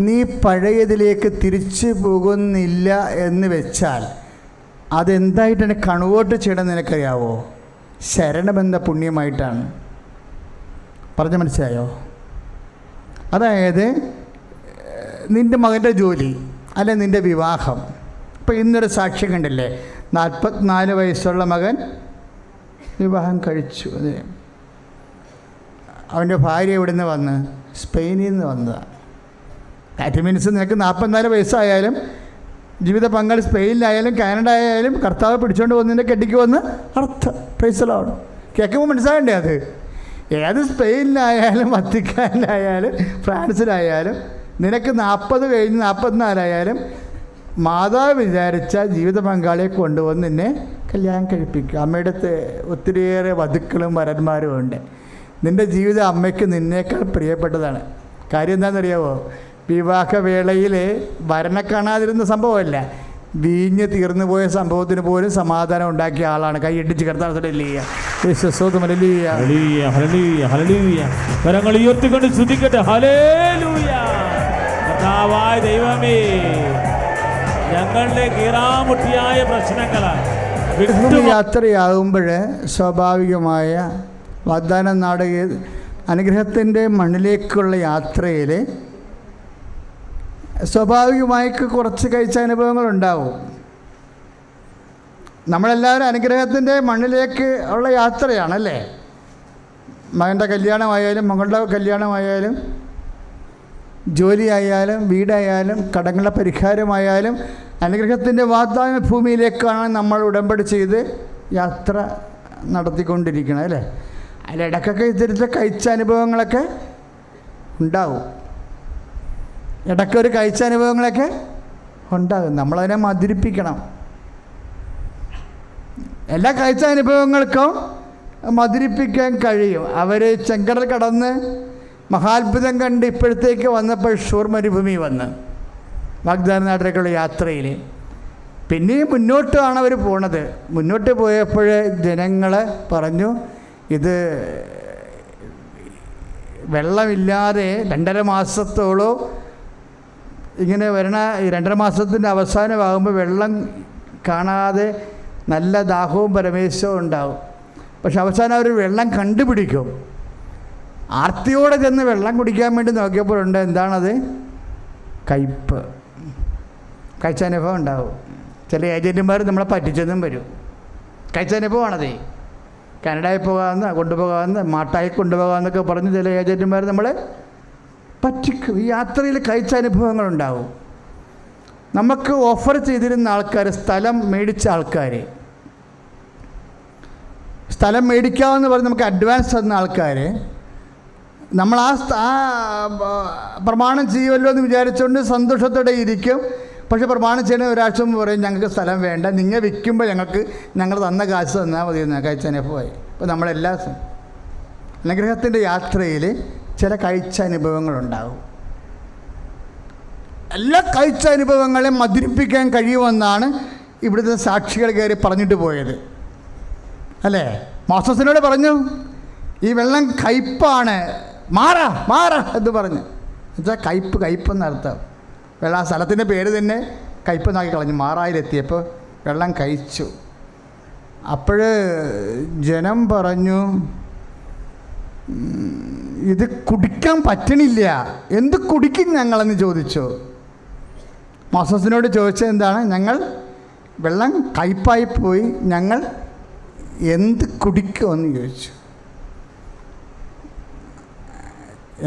Speaker 1: നീ പഴയതിലേക്ക് തിരിച്ചു പോകുന്നില്ല എന്ന് വെച്ചാൽ അതെന്തായിട്ടാണ് കൺവേർട്ട് ചെയ്യണമെന്ന് നിനക്കറിയാവോ? ശരണമെന്ന പുണ്യമായിട്ടാണ്. പറഞ്ഞ മനസ്സിലായോ? അതായത് നിൻ്റെ മകൻ്റെ ജോലി അല്ലെ നിൻ്റെ വിവാഹം. ഇപ്പോൾ ഇന്നൊരു സാക്ഷ്യം കണ്ടില്ലേ? 44 വയസ്സുള്ള മകൻ വിവാഹം കഴിച്ചു. അതെ, അവൻ്റെ ഭാര്യ എവിടെ നിന്ന് വന്ന്? സ്പെയിനിൽ നിന്ന് വന്നതാണ്. ദാറ്റ് മീൻസ് നിനക്ക് 44 വയസ്സായാലും ജീവിത പങ്കാളി സ്പെയിനിലായാലും കാനഡ ആയാലും കർത്താവ് പിടിച്ചുകൊണ്ട് വന്നതിൻ്റെ കെട്ടിക്കുമെന്ന് അർത്ഥം. Praise the Lord. കേൾക്കുമ്പോൾ മനസ്സിലാകണ്ടേ? അത് ഏത് സ്പെയിനിലായാലും വത്തിക്കാനിലായാലും ഫ്രാൻസിലായാലും നിനക്ക് 40 കഴിഞ്ഞ് 44 മാതാവ് വിചാരിച്ച ജീവിത പങ്കാളിയെ കൊണ്ടുവന്ന് നിന്നെ കല്യാണം കഴിപ്പിക്കും. അമ്മയുടെ ഒത്തിരിയേറെ വധുക്കളും വരന്മാരും ഉണ്ട്. നിൻ്റെ ജീവിതം അമ്മയ്ക്ക് നിന്നേക്കാൾ പ്രിയപ്പെട്ടതാണ്. കാര്യം എന്താണെന്നറിയാമോ? വിവാഹവേളയിൽ വരനെ കാണാതിരുന്ന സംഭവമല്ല, വീഞ്ഞ് തീർന്നു പോയ സംഭവത്തിന് പോലും സമാധാനം ഉണ്ടാക്കിയ ആളാണ്. കൈ ഇടിച്ച് കർത്താവിനെ
Speaker 2: കരങ്ങൾ ഉയർത്തിക്കൊണ്ട് സ്തുതിക്കട്ടെ. ഹല്ലേലൂയ. കർത്താവായ ദൈവമേ, ഞങ്ങളുടെ കീറാമുട്ടിയായ പ്രശ്നങ്ങളാണ്
Speaker 1: യാത്രയാകുമ്പോൾ സ്വാഭാവികമായ വാഗ്ദാന നാട് അനുഗ്രഹത്തിൻ്റെ മണ്ണിലേക്കുള്ള യാത്രയിൽ സ്വാഭാവികമായി കുറച്ച് കഴിച്ച അനുഭവങ്ങളുണ്ടാവും. നമ്മളെല്ലാവരും അനുഗ്രഹത്തിൻ്റെ മണ്ണിലേക്ക് ഉള്ള യാത്രയാണല്ലേ. മകൻ്റെ കല്യാണമായാലും മകളുടെ കല്യാണമായാലും ജോലിയായാലും വീടായാലും കടങ്ങളുടെ പരിഹാരമായാലും അനുഗ്രഹത്തിൻ്റെ വാഗ്ദാന ഭൂമിയിലേക്കാണ് നമ്മൾ ഉടമ്പടി ചെയ്ത് യാത്ര നടത്തിക്കൊണ്ടിരിക്കണം അല്ലേ. അതിലിടക്കൊക്കെ ഇത്തരത്തിലെ കഴിച്ച അനുഭവങ്ങളൊക്കെ ഉണ്ടാവും. ഇടയ്ക്കൊരു കഴിച്ച അനുഭവങ്ങളൊക്കെ ഉണ്ടാകും. നമ്മളതിനെ മധുരിപ്പിക്കണം. എല്ലാ കഴിച്ച അനുഭവങ്ങൾക്കും മധുരിപ്പിക്കാൻ കഴിയും. അവർ ചെങ്കടൽ കടന്ന് മഹാത്ഭുതം കണ്ട് ഇപ്പോഴത്തേക്ക് വന്നപ്പോൾ ഷൂർ മരുഭൂമി വന്ന് വാഗ്ദാന നാട്ടിലേക്കുള്ള യാത്രയിൽ പിന്നെയും മുന്നോട്ടാണ് അവർ പോണത്. മുന്നോട്ട് പോയപ്പോൾ ജനങ്ങൾ പറഞ്ഞു, ഇത് വെള്ളമില്ലാതെ 2.5 മാസത്തോളം ഇങ്ങനെ വരണ 2.5 മാസത്തിൻ്റെ അവസാനമാകുമ്പോൾ വെള്ളം കാണാതെ നല്ല ദാഹവും പരമേശ്വരവും ഉണ്ടാവും. പക്ഷെ അവസാനം അവർ വെള്ളം കണ്ടുപിടിക്കും. ആർത്തിയോടെ ചെന്ന് വെള്ളം കുടിക്കാൻ വേണ്ടി നോക്കിയപ്പോഴുണ്ട് എന്താണത്? കയ്പ്പ്. കഴിച്ച അനുഭവം ഉണ്ടാവും. ചില ഏജൻറ്റുമാർ നമ്മളെ പറ്റിച്ചെന്നും വരും. കഴിച്ച അനുഭവമാണതേ. കാനഡയിൽ പോകാമെന്ന് കൊണ്ടുപോകാമെന്ന് മാട്ടായി കൊണ്ടുപോകാമെന്നൊക്കെ പറഞ്ഞ് ചില ഏജൻറ്റുമാർ നമ്മളെ പറ്റിക്കും. ഈ യാത്രയിൽ കഴിച്ച അനുഭവങ്ങളുണ്ടാവും. നമുക്ക് ഓഫർ ചെയ്തിരുന്ന ആൾക്കാർ, സ്ഥലം മേടിച്ച ആൾക്കാർ, സ്ഥലം മേടിക്കാമെന്ന് പറഞ്ഞ് നമുക്ക് അഡ്വാൻസ് തന്ന ആൾക്കാർ, നമ്മൾ ആ പ്രമാണം ചെയ്യുമല്ലോ എന്ന് വിചാരിച്ചുകൊണ്ട് സന്തോഷത്തോടെ ഇരിക്കും. പക്ഷേ പ്രമാണം ചെയ്യണ ഒരാഴ്ച മുമ്പ് പറയും ഞങ്ങൾക്ക് സ്ഥലം വേണ്ട, നിങ്ങൾ വിൽക്കുമ്പോൾ ഞങ്ങൾ തന്ന കാശ് തന്നാൽ മതി എന്ന്. കഴിച്ച അനുഭവമായി. അപ്പോൾ നമ്മളെല്ലാ അനുഗ്രഹത്തിൻ്റെ യാത്രയിൽ ചില കഴിച്ച അനുഭവങ്ങളുണ്ടാകും. എല്ലാ കഴിച്ച അനുഭവങ്ങളെ മധുരിപ്പിക്കാൻ കഴിയുമെന്നാണ് ഇവിടുത്തെ സാക്ഷികൾ കയറി പറഞ്ഞിട്ട് പോയത് അല്ലേ. മോസസിനോട് പറഞ്ഞു ഈ വെള്ളം കയ്പ്പാണ്, മാറാ എന്ന് പറഞ്ഞു. എന്നുവെച്ചാൽ കയ്പ്പെന്നർത്ഥം. വെള്ളം, ആ സ്ഥലത്തിൻ്റെ പേര് തന്നെ കയ്പ്പെന്നാക്കി കളഞ്ഞു. മാറായിലെത്തിയപ്പോൾ വെള്ളം കഴിച്ചു. അപ്പോൾ ജനം പറഞ്ഞു ഇത് കുടിക്കാൻ പറ്റണില്ല, എന്ത് കുടിക്കും ഞങ്ങളെന്ന് ചോദിച്ചു. മോസസിനോട് ചോദിച്ചത് എന്താണ്? ഞങ്ങൾ വെള്ളം കയ്പായി പോയി, ഞങ്ങൾ എന്ത് കുടിക്കുമെന്ന് ചോദിച്ചു.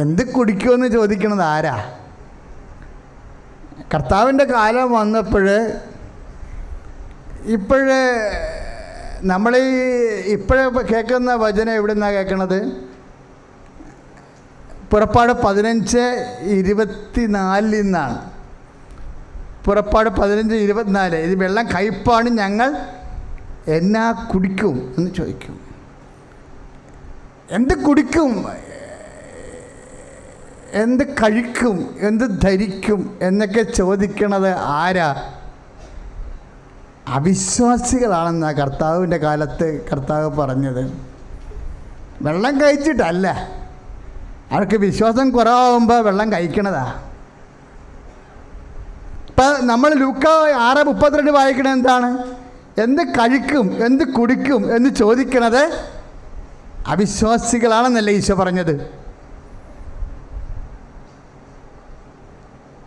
Speaker 1: എന്ത് കുടിക്കുമെന്ന് ചോദിക്കണത് ആരാ? കർത്താവിൻ്റെ കാലം വന്നപ്പോൾ നമ്മൾ ഇപ്പോഴേ കേൾക്കുന്ന വചനം എവിടെ നിന്നാണ് കേൾക്കണത്? പുറപ്പാട് 15:24 നിന്നാണ്. പുറപ്പാട് 15:24. ഇത് വെള്ളം കയ്പ്പാണ്, ഞങ്ങൾ എന്നാ കുടിക്കും എന്ന് ചോദിക്കും. എന്ത് കുടിക്കും, എന്ത് കഴിക്കും, എന്ത് ധരിക്കും എന്നൊക്കെ ചോദിക്കണത് ആരാ? അവിശ്വാസികളാണെന്നാണ് കർത്താവിൻ്റെ കാലത്ത് കർത്താവ് പറഞ്ഞത്. വെള്ളം കഴിച്ചിട്ടല്ല, അവർക്ക് വിശ്വാസം കുറവാകുമ്പോൾ വെള്ളം കഴിക്കണതാ. ഇപ്പം നമ്മൾ ലൂക്ക 6:32 വായിക്കണത് എന്താണ്? എന്ത് കഴിക്കും, എന്ത് കുടിക്കും എന്ന് ചോദിക്കണത് അവിശ്വാസികളാണെന്നല്ലേ ഈശോ പറഞ്ഞത്.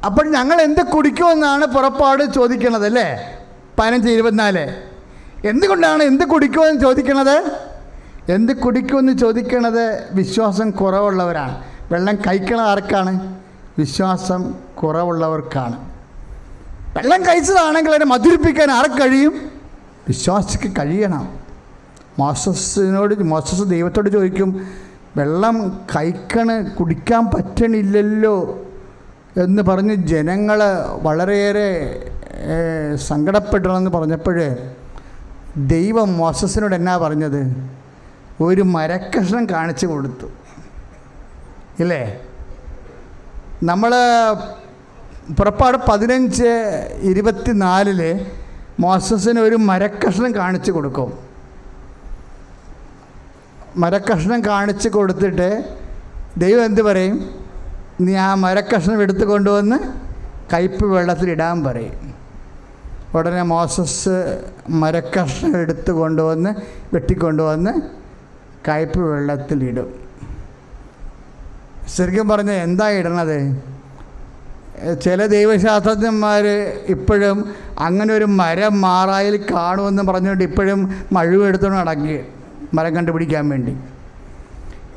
Speaker 1: അപ്പോൾ ഞങ്ങൾ എന്ത് കുടിക്കുമെന്നാണ് പുറപ്പാട് ചോദിക്കണത് അല്ലേ. 15:24. എന്തുകൊണ്ടാണ് എന്ത് കുടിക്കുമെന്ന് ചോദിക്കണത്? എന്ത് കുടിക്കുമെന്ന് ചോദിക്കണത് വിശ്വാസം കുറവുള്ളവരാണ്. വെള്ളം കഴിക്കണത് ആർക്കാണ്? വിശ്വാസം കുറവുള്ളവർക്കാണ്. വെള്ളം കഴിച്ചതാണെങ്കിൽ അതിനെ മധുരിപ്പിക്കാൻ ആർക്ക് കഴിയും? വിശ്വാസിക്ക് കഴിയണം. മോസസ് ദൈവത്തോട് ചോദിക്കും, വെള്ളം കുടിക്കാൻ പറ്റണില്ലല്ലോ എന്ന് പറഞ്ഞ് ജനങ്ങൾ വളരെയേറെ സങ്കടപ്പെടണമെന്ന് പറഞ്ഞപ്പോൾ ദൈവം മോസസിനോട് എന്നാ പറഞ്ഞത്? ഒരു മരക്കഷ്ണം കാണിച്ചു കൊടുത്തു. ഇല്ലേ? നമ്മൾ പുറപ്പാട് 15:24 മോസസിന് ഒരു മരക്കഷ്ണം കാണിച്ചു കൊടുക്കും. മരക്കഷ്ണം കാണിച്ചു കൊടുത്തിട്ട് ദൈവം എന്ത് പറയും? നീ ആ മരക്കഷ്ണം എടുത്തു കൊണ്ടുവന്ന് കയ്പ് വെള്ളത്തിലിടാൻ പറയും. ഉടനെ മോസസ് മരക്കഷ്ണം എടുത്തു കൊണ്ടുവന്ന് വെട്ടിക്കൊണ്ടുവന്ന് കയ്പ് വെള്ളത്തിലിടും. ശരിക്കും പറഞ്ഞാൽ എന്താ ഇടണത്? ചില ദൈവശാസ്ത്രജ്ഞന്മാർ ഇപ്പോഴും അങ്ങനെ ഒരു മരം മാറായിൽ കാണുമെന്ന് പറഞ്ഞുകൊണ്ട് ഇപ്പോഴും മഴുവെടുത്തോണ്ട് നടക്കുക, മരം കണ്ടുപിടിക്കാൻ വേണ്ടി.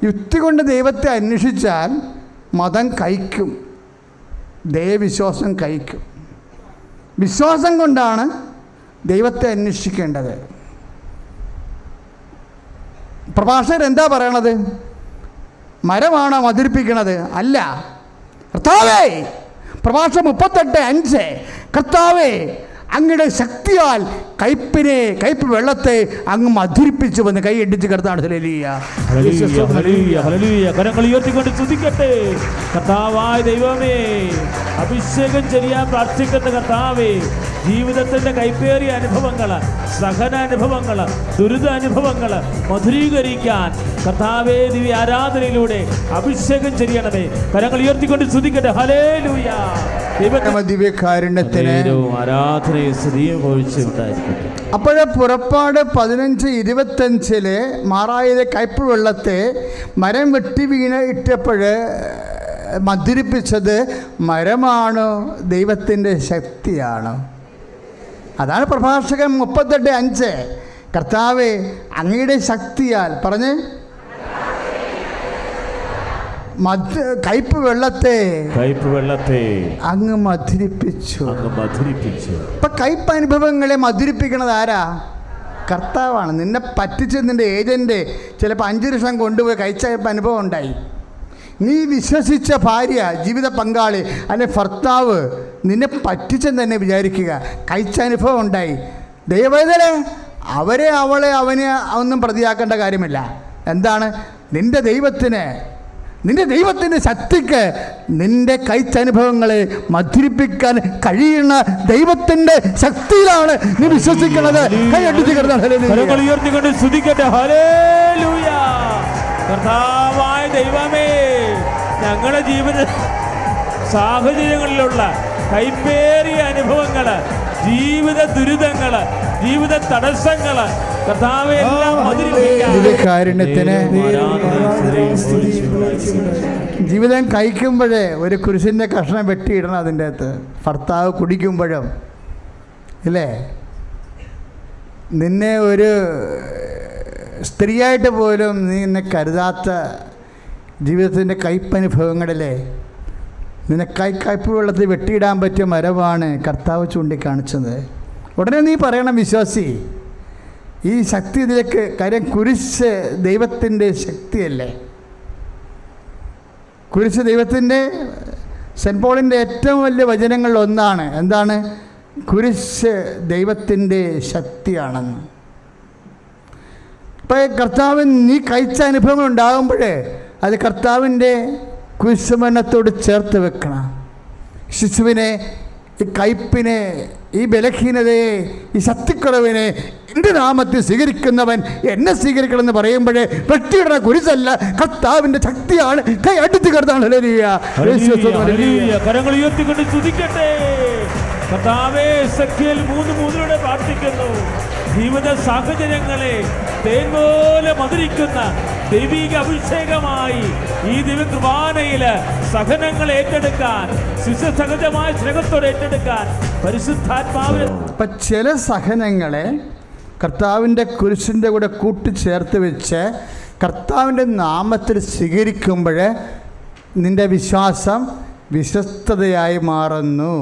Speaker 1: യുക്തി കൊണ്ട് ദൈവത്തെ അന്വേഷിച്ചാൽ മതം കഴിക്കും, ദൈവവിശ്വാസം കഴിക്കും. വിശ്വാസം കൊണ്ടാണ് ദൈവത്തെ അന്വേഷിക്കേണ്ടത്. പ്രഭാഷകർ എന്താ പറയണത്? മരമാണോ മധുരിപ്പിക്കണത്? അല്ല. കർത്താവേ, പ്രഭാഷണം 38:5, കർത്താവേ അങ്ങയുടെ ശക്തിയാൽ കയ്പ് വെള്ളത്തെ അങ്ങ് മധുരിപ്പിച്ചു വന്ന് കൈ ഇടിച്ച് കിടത്താണ്.
Speaker 2: കരങ്ങൾ ഉയർത്തിക്കൊണ്ട് സ്തുതിക്കട്ടെ. കർത്താവായ ദൈവമേ, അഭിഷേകം ചെയ്യാൻ പ്രാർത്ഥിക്കുന്ന കർത്താവേ, ജീവിതത്തിൻ്റെ കൈപ്പേറിയ അനുഭവങ്ങൾ, സഹനാനുഭവങ്ങൾ, ദുരിതാനുഭവങ്ങൾ മധുരീകരിക്കാൻ കർത്താവേ ദിവ്യ ആരാധനയിലൂടെ അഭിഷേകം ചെയ്യണമേ. കരങ്ങൾ ഉയർത്തിക്കൊണ്ട് സ്തുതിക്കട്ടെ. ഹല്ലേലൂയ.
Speaker 1: ദിവ്യകാരുണ്യത്തിന്
Speaker 2: ആരാധനയെ സ്തുതിയും ഒഴിച്ച് ഉണ്ടായിരിക്കട്ടെ.
Speaker 1: അപ്പോഴേ പുറപ്പാട് 15:25 മാറായിലെ കയ്പ് വെള്ളത്തെ മരം വെട്ടി ഇട്ടപ്പോൾ മധുരിപ്പിച്ചത് മരമാണോ ദൈവത്തിൻ്റെ ശക്തിയാണോ? അതാണ് പ്രഭാഷകൻ 38:5, കർത്താവേ അങ്ങയുടെ ശക്തിയാൽ പറഞ്ഞ് കയ്പ് വെള്ളത്തെ അങ്ങ് മധുരിപ്പിച്ചു. ഇപ്പൊ കയ്പ് അനുഭവങ്ങളെ മധുരിപ്പിക്കണത് ആരാ? കർത്താവാണ്. നിന്നെ പറ്റിച്ച് നിന്റെ ഏജന്റ് ചിലപ്പോൾ 5 ലക്ഷം കൊണ്ടുപോയി കഴിച്ച അനുഭവം ഉണ്ടായി. നീ വിശ്വസിച്ച ഭാര്യ, ജീവിത പങ്കാളി അല്ലെ ഭർത്താവ് നിന്നെ പറ്റിച്ചെന്ന് തന്നെ വിചാരിക്കുക, കഴിച്ച അനുഭവം ഉണ്ടായി. ദൈവവേദനെ അവനെ ഒന്നും പ്രതിയാക്കേണ്ട കാര്യമില്ല. എന്താണ്? നിന്റെ ദൈവത്തിൻ്റെ ശക്തിക്ക് നിന്റെ കഴിച്ചനുഭവങ്ങളെ മധുരിപ്പിക്കാൻ കഴിയുന്ന ദൈവത്തിൻ്റെ ശക്തിയിലാണ് നീ വിശ്വസിക്കുന്നത്.
Speaker 2: കർത്താവായ ദൈവമേ, ഞങ്ങളുടെ ജീവിത സാഹചര്യങ്ങളിലുള്ള കൈപ്പേറിയ അനുഭവങ്ങൾ, ജീവിത ദുരിതങ്ങൾ, ജീവിത തടസ്സങ്ങൾ കർത്താവേ എല്ലാം
Speaker 1: കാരുണ്യത്തിന് ജീവിതം കഴിക്കുമ്പോഴേ ഒരു കുരിശിൻ്റെ കഷ്ണം വെട്ടിയിടണം അതിൻ്റെ അകത്ത്. ഭർത്താവ് കുടിക്കുമ്പോഴും ഇല്ലേ, നിന്നെ ഒരു സ്ത്രീയായിട്ട് പോലും നീ എന്നെ കരുതാത്ത ജീവിതത്തിൻ്റെ കയ്പനുഭവങ്ങളിലെ നിന്നെ കയ്പ് വെള്ളത്തിൽ വെട്ടിയിടാൻ പറ്റിയ മരമാണ് കർത്താവ് ചൂണ്ടിക്കാണിച്ചത്. ഉടനെ നീ പറയണം, വിശ്വാസി, ഈ ശക്തി ഇതിലേക്ക്. കാര്യം കുരിശ് ദൈവത്തിൻ്റെ ശക്തിയല്ലേ. കുരിശ് ദൈവത്തിൻ്റെ, സെൻറ്റ് പോളിൻ്റെ ഏറ്റവും വലിയ വചനങ്ങളിൽ ഒന്നാണ്. എന്താണ്? കുരിശ് ദൈവത്തിൻ്റെ ശക്തിയാണെന്ന്. ഇപ്പം കർത്താവ് നീ കഴിച്ച അനുഭവങ്ങൾ ഉണ്ടാകുമ്പോഴേ അത് കർത്താവിൻ്റെ കുരിശുമരണത്തോട് ചേർത്ത് വെക്കണം. ശിശുവിനെ, ഈ കയ്പിനെ, ഈ ബലഹീനതയെ, ഈ ശക്തിക്കുറവിനെ എൻ്റെ നാമത്തിൽ സ്വീകരിക്കുന്നവൻ എന്നെ സ്വീകരിക്കണമെന്ന് പറയുമ്പോഴേ വെട്ടിയിടുന്ന കുരിശല്ല, കർത്താവിൻ്റെ ശക്തിയാണ്. കൈ അടുത്ത് കിടത്താണ്.
Speaker 2: കരങ്ങൾ ഉയർത്തിക്കൊണ്ട് സ്തുതിക്കട്ടെ. കർത്താവേ, എസെക്കിയേൽ 3:3 പ്രാർത്ഥിക്കുന്നു. ജീവിത സാഹചര്യങ്ങളെ തേൻ പോലെ മധുരിക്കുന്ന ദൈവിക അഭിഷേകമായി ഈ ദിവ്യകുർബാനയില് സഹനങ്ങൾ ഏറ്റെടുക്കാൻ, ശിശുസഹജമായ സ്നേഹത്തോടെ ഏറ്റെടുക്കാൻ പരിശുദ്ധാത്മാവിനെ.
Speaker 1: ചില സഹനങ്ങളെ കർത്താവിൻ്റെ കുരിശിൻ്റെ കൂടെ കൂട്ടിച്ചേർത്ത് വെച്ച് കർത്താവിൻ്റെ നാമത്തിൽ സ്വീകരിക്കുമ്പോൾ നിൻ്റെ വിശ്വാസം വിശ്വസ്തതയായി മാറുന്നു.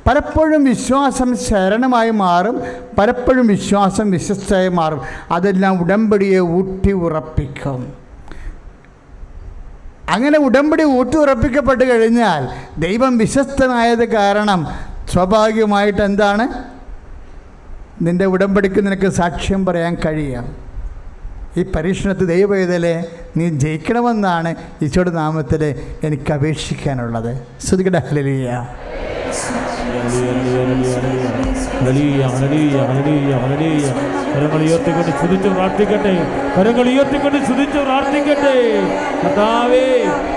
Speaker 1: പലപ്പോഴും വിശ്വാസം ശരണമായി മാറും, പലപ്പോഴും വിശ്വാസം വിശ്വസ്തയായി മാറും. അതെല്ലാം ഉടമ്പടിയെ ഊട്ടി ഉറപ്പിക്കും. അങ്ങനെ ഉടമ്പടി ഊട്ടി ഉറപ്പിക്കപ്പെട്ട് കഴിഞ്ഞാൽ ദൈവം വിശ്വസ്തനായത് കാരണം സ്വാഭാവികമായിട്ട് എന്താണ്, നിൻ്റെ ഉടമ്പടിക്ക് നിനക്ക് സാക്ഷ്യം പറയാൻ കഴിയാം. ഈ പരീക്ഷണത്തിൽ ദൈവവേദലെ നീ ജയിക്കണമെന്നാണ് ഈശോയുടെ നാമത്തിൽ എനിക്ക് അപേക്ഷിക്കാനുള്ളത്. ശ്രുതികട ഹല്ലേലൂയ.
Speaker 2: കരങ്ങൾ ഉയർത്തിക്കൊണ്ട് സ്തുതിച്ച് പ്രാർത്ഥിക്കട്ടെ. കരങ്ങൾ ഉയർത്തിക്കൊണ്ട് സ്തുതിച്ച് പ്രാർത്ഥിക്കട്ടെ. കർത്താവേ,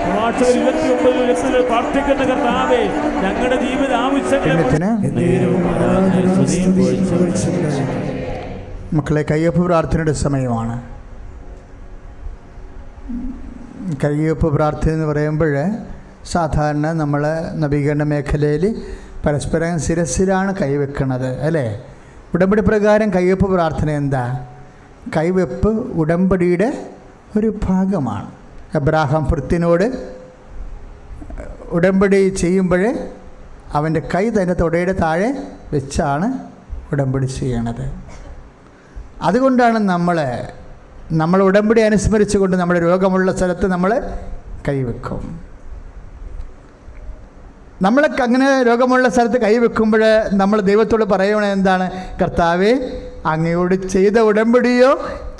Speaker 2: പ്രഭാഷകർ 29 പ്രാർത്ഥിക്കുന്ന കർത്താവേ, ഞങ്ങളുടെ ജീവിത ആവശ്യങ്ങളെ
Speaker 1: മക്കളെ, കയ്യൊപ്പ് പ്രാർത്ഥനയുടെ സമയമാണ്. കയ്യൊപ്പ് പ്രാർത്ഥന എന്ന് പറയുമ്പോൾ സാധാരണ നമ്മൾ നവീകരണ മേഖലയിൽ പരസ്പരം ശിരസിലാണ് കൈവെക്കുന്നത്, അല്ലേ? ഉടമ്പടി പ്രകാരം കയ്യൊപ്പ് പ്രാർത്ഥന എന്താ? കൈവെപ്പ് ഉടമ്പടിയുടെ ഒരു ഭാഗമാണ്. അബ്രാഹാം ഭൃത്യനോട് ഉടമ്പടി ചെയ്യുമ്പോൾ അവൻ്റെ കൈ തന്നെ തൊടയുടെ താഴെ വെച്ചാണ് ഉടമ്പടി ചെയ്യണത്. അതുകൊണ്ടാണ് നമ്മൾ ഉടമ്പടി അനുസ്മരിച്ചുകൊണ്ട് നമ്മുടെ രോഗമുള്ള സ്ഥലത്ത് നമ്മൾ കൈവെക്കും. നമ്മളൊക്കെ അങ്ങനെ രോഗമുള്ള സ്ഥലത്ത് കൈവെക്കുമ്പോൾ നമ്മൾ ദൈവത്തോട് പറയണത് എന്താണ്? കർത്താവേ, അങ്ങയോട് ചെയ്ത ഉടമ്പടിയോ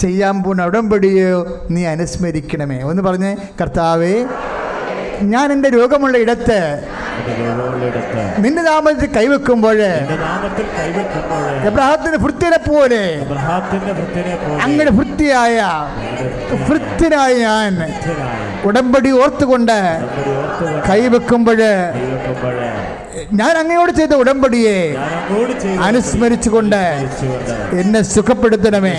Speaker 1: ചെയ്യാൻ പോകുന്ന ഉടമ്പടിയോ നീ അനുസ്മരിക്കണമേ. ഒന്ന് പറഞ്ഞേ, കർത്താവേ, ഞാൻ എൻ്റെ രോഗമുള്ള ഇടത്ത് നിന്റെ നാമത്തിൽ കൈവെക്കുമ്പോൾ എബ്രാഹത്തിന്റെ ഭൃത്യനെ പോലെ അങ്ങനെ ഭൃത്യനായ ഞാൻ ഉടമ്പടി ഓർത്തുകൊണ്ട് കൈവെക്കുമ്പോൾ ഞാൻ അങ്ങയോട് ചെയ്ത ഉടമ്പടിയെ അനുസ്മരിച്ചുകൊണ്ട് എന്നെ സുഖപ്പെടുത്തണമേ.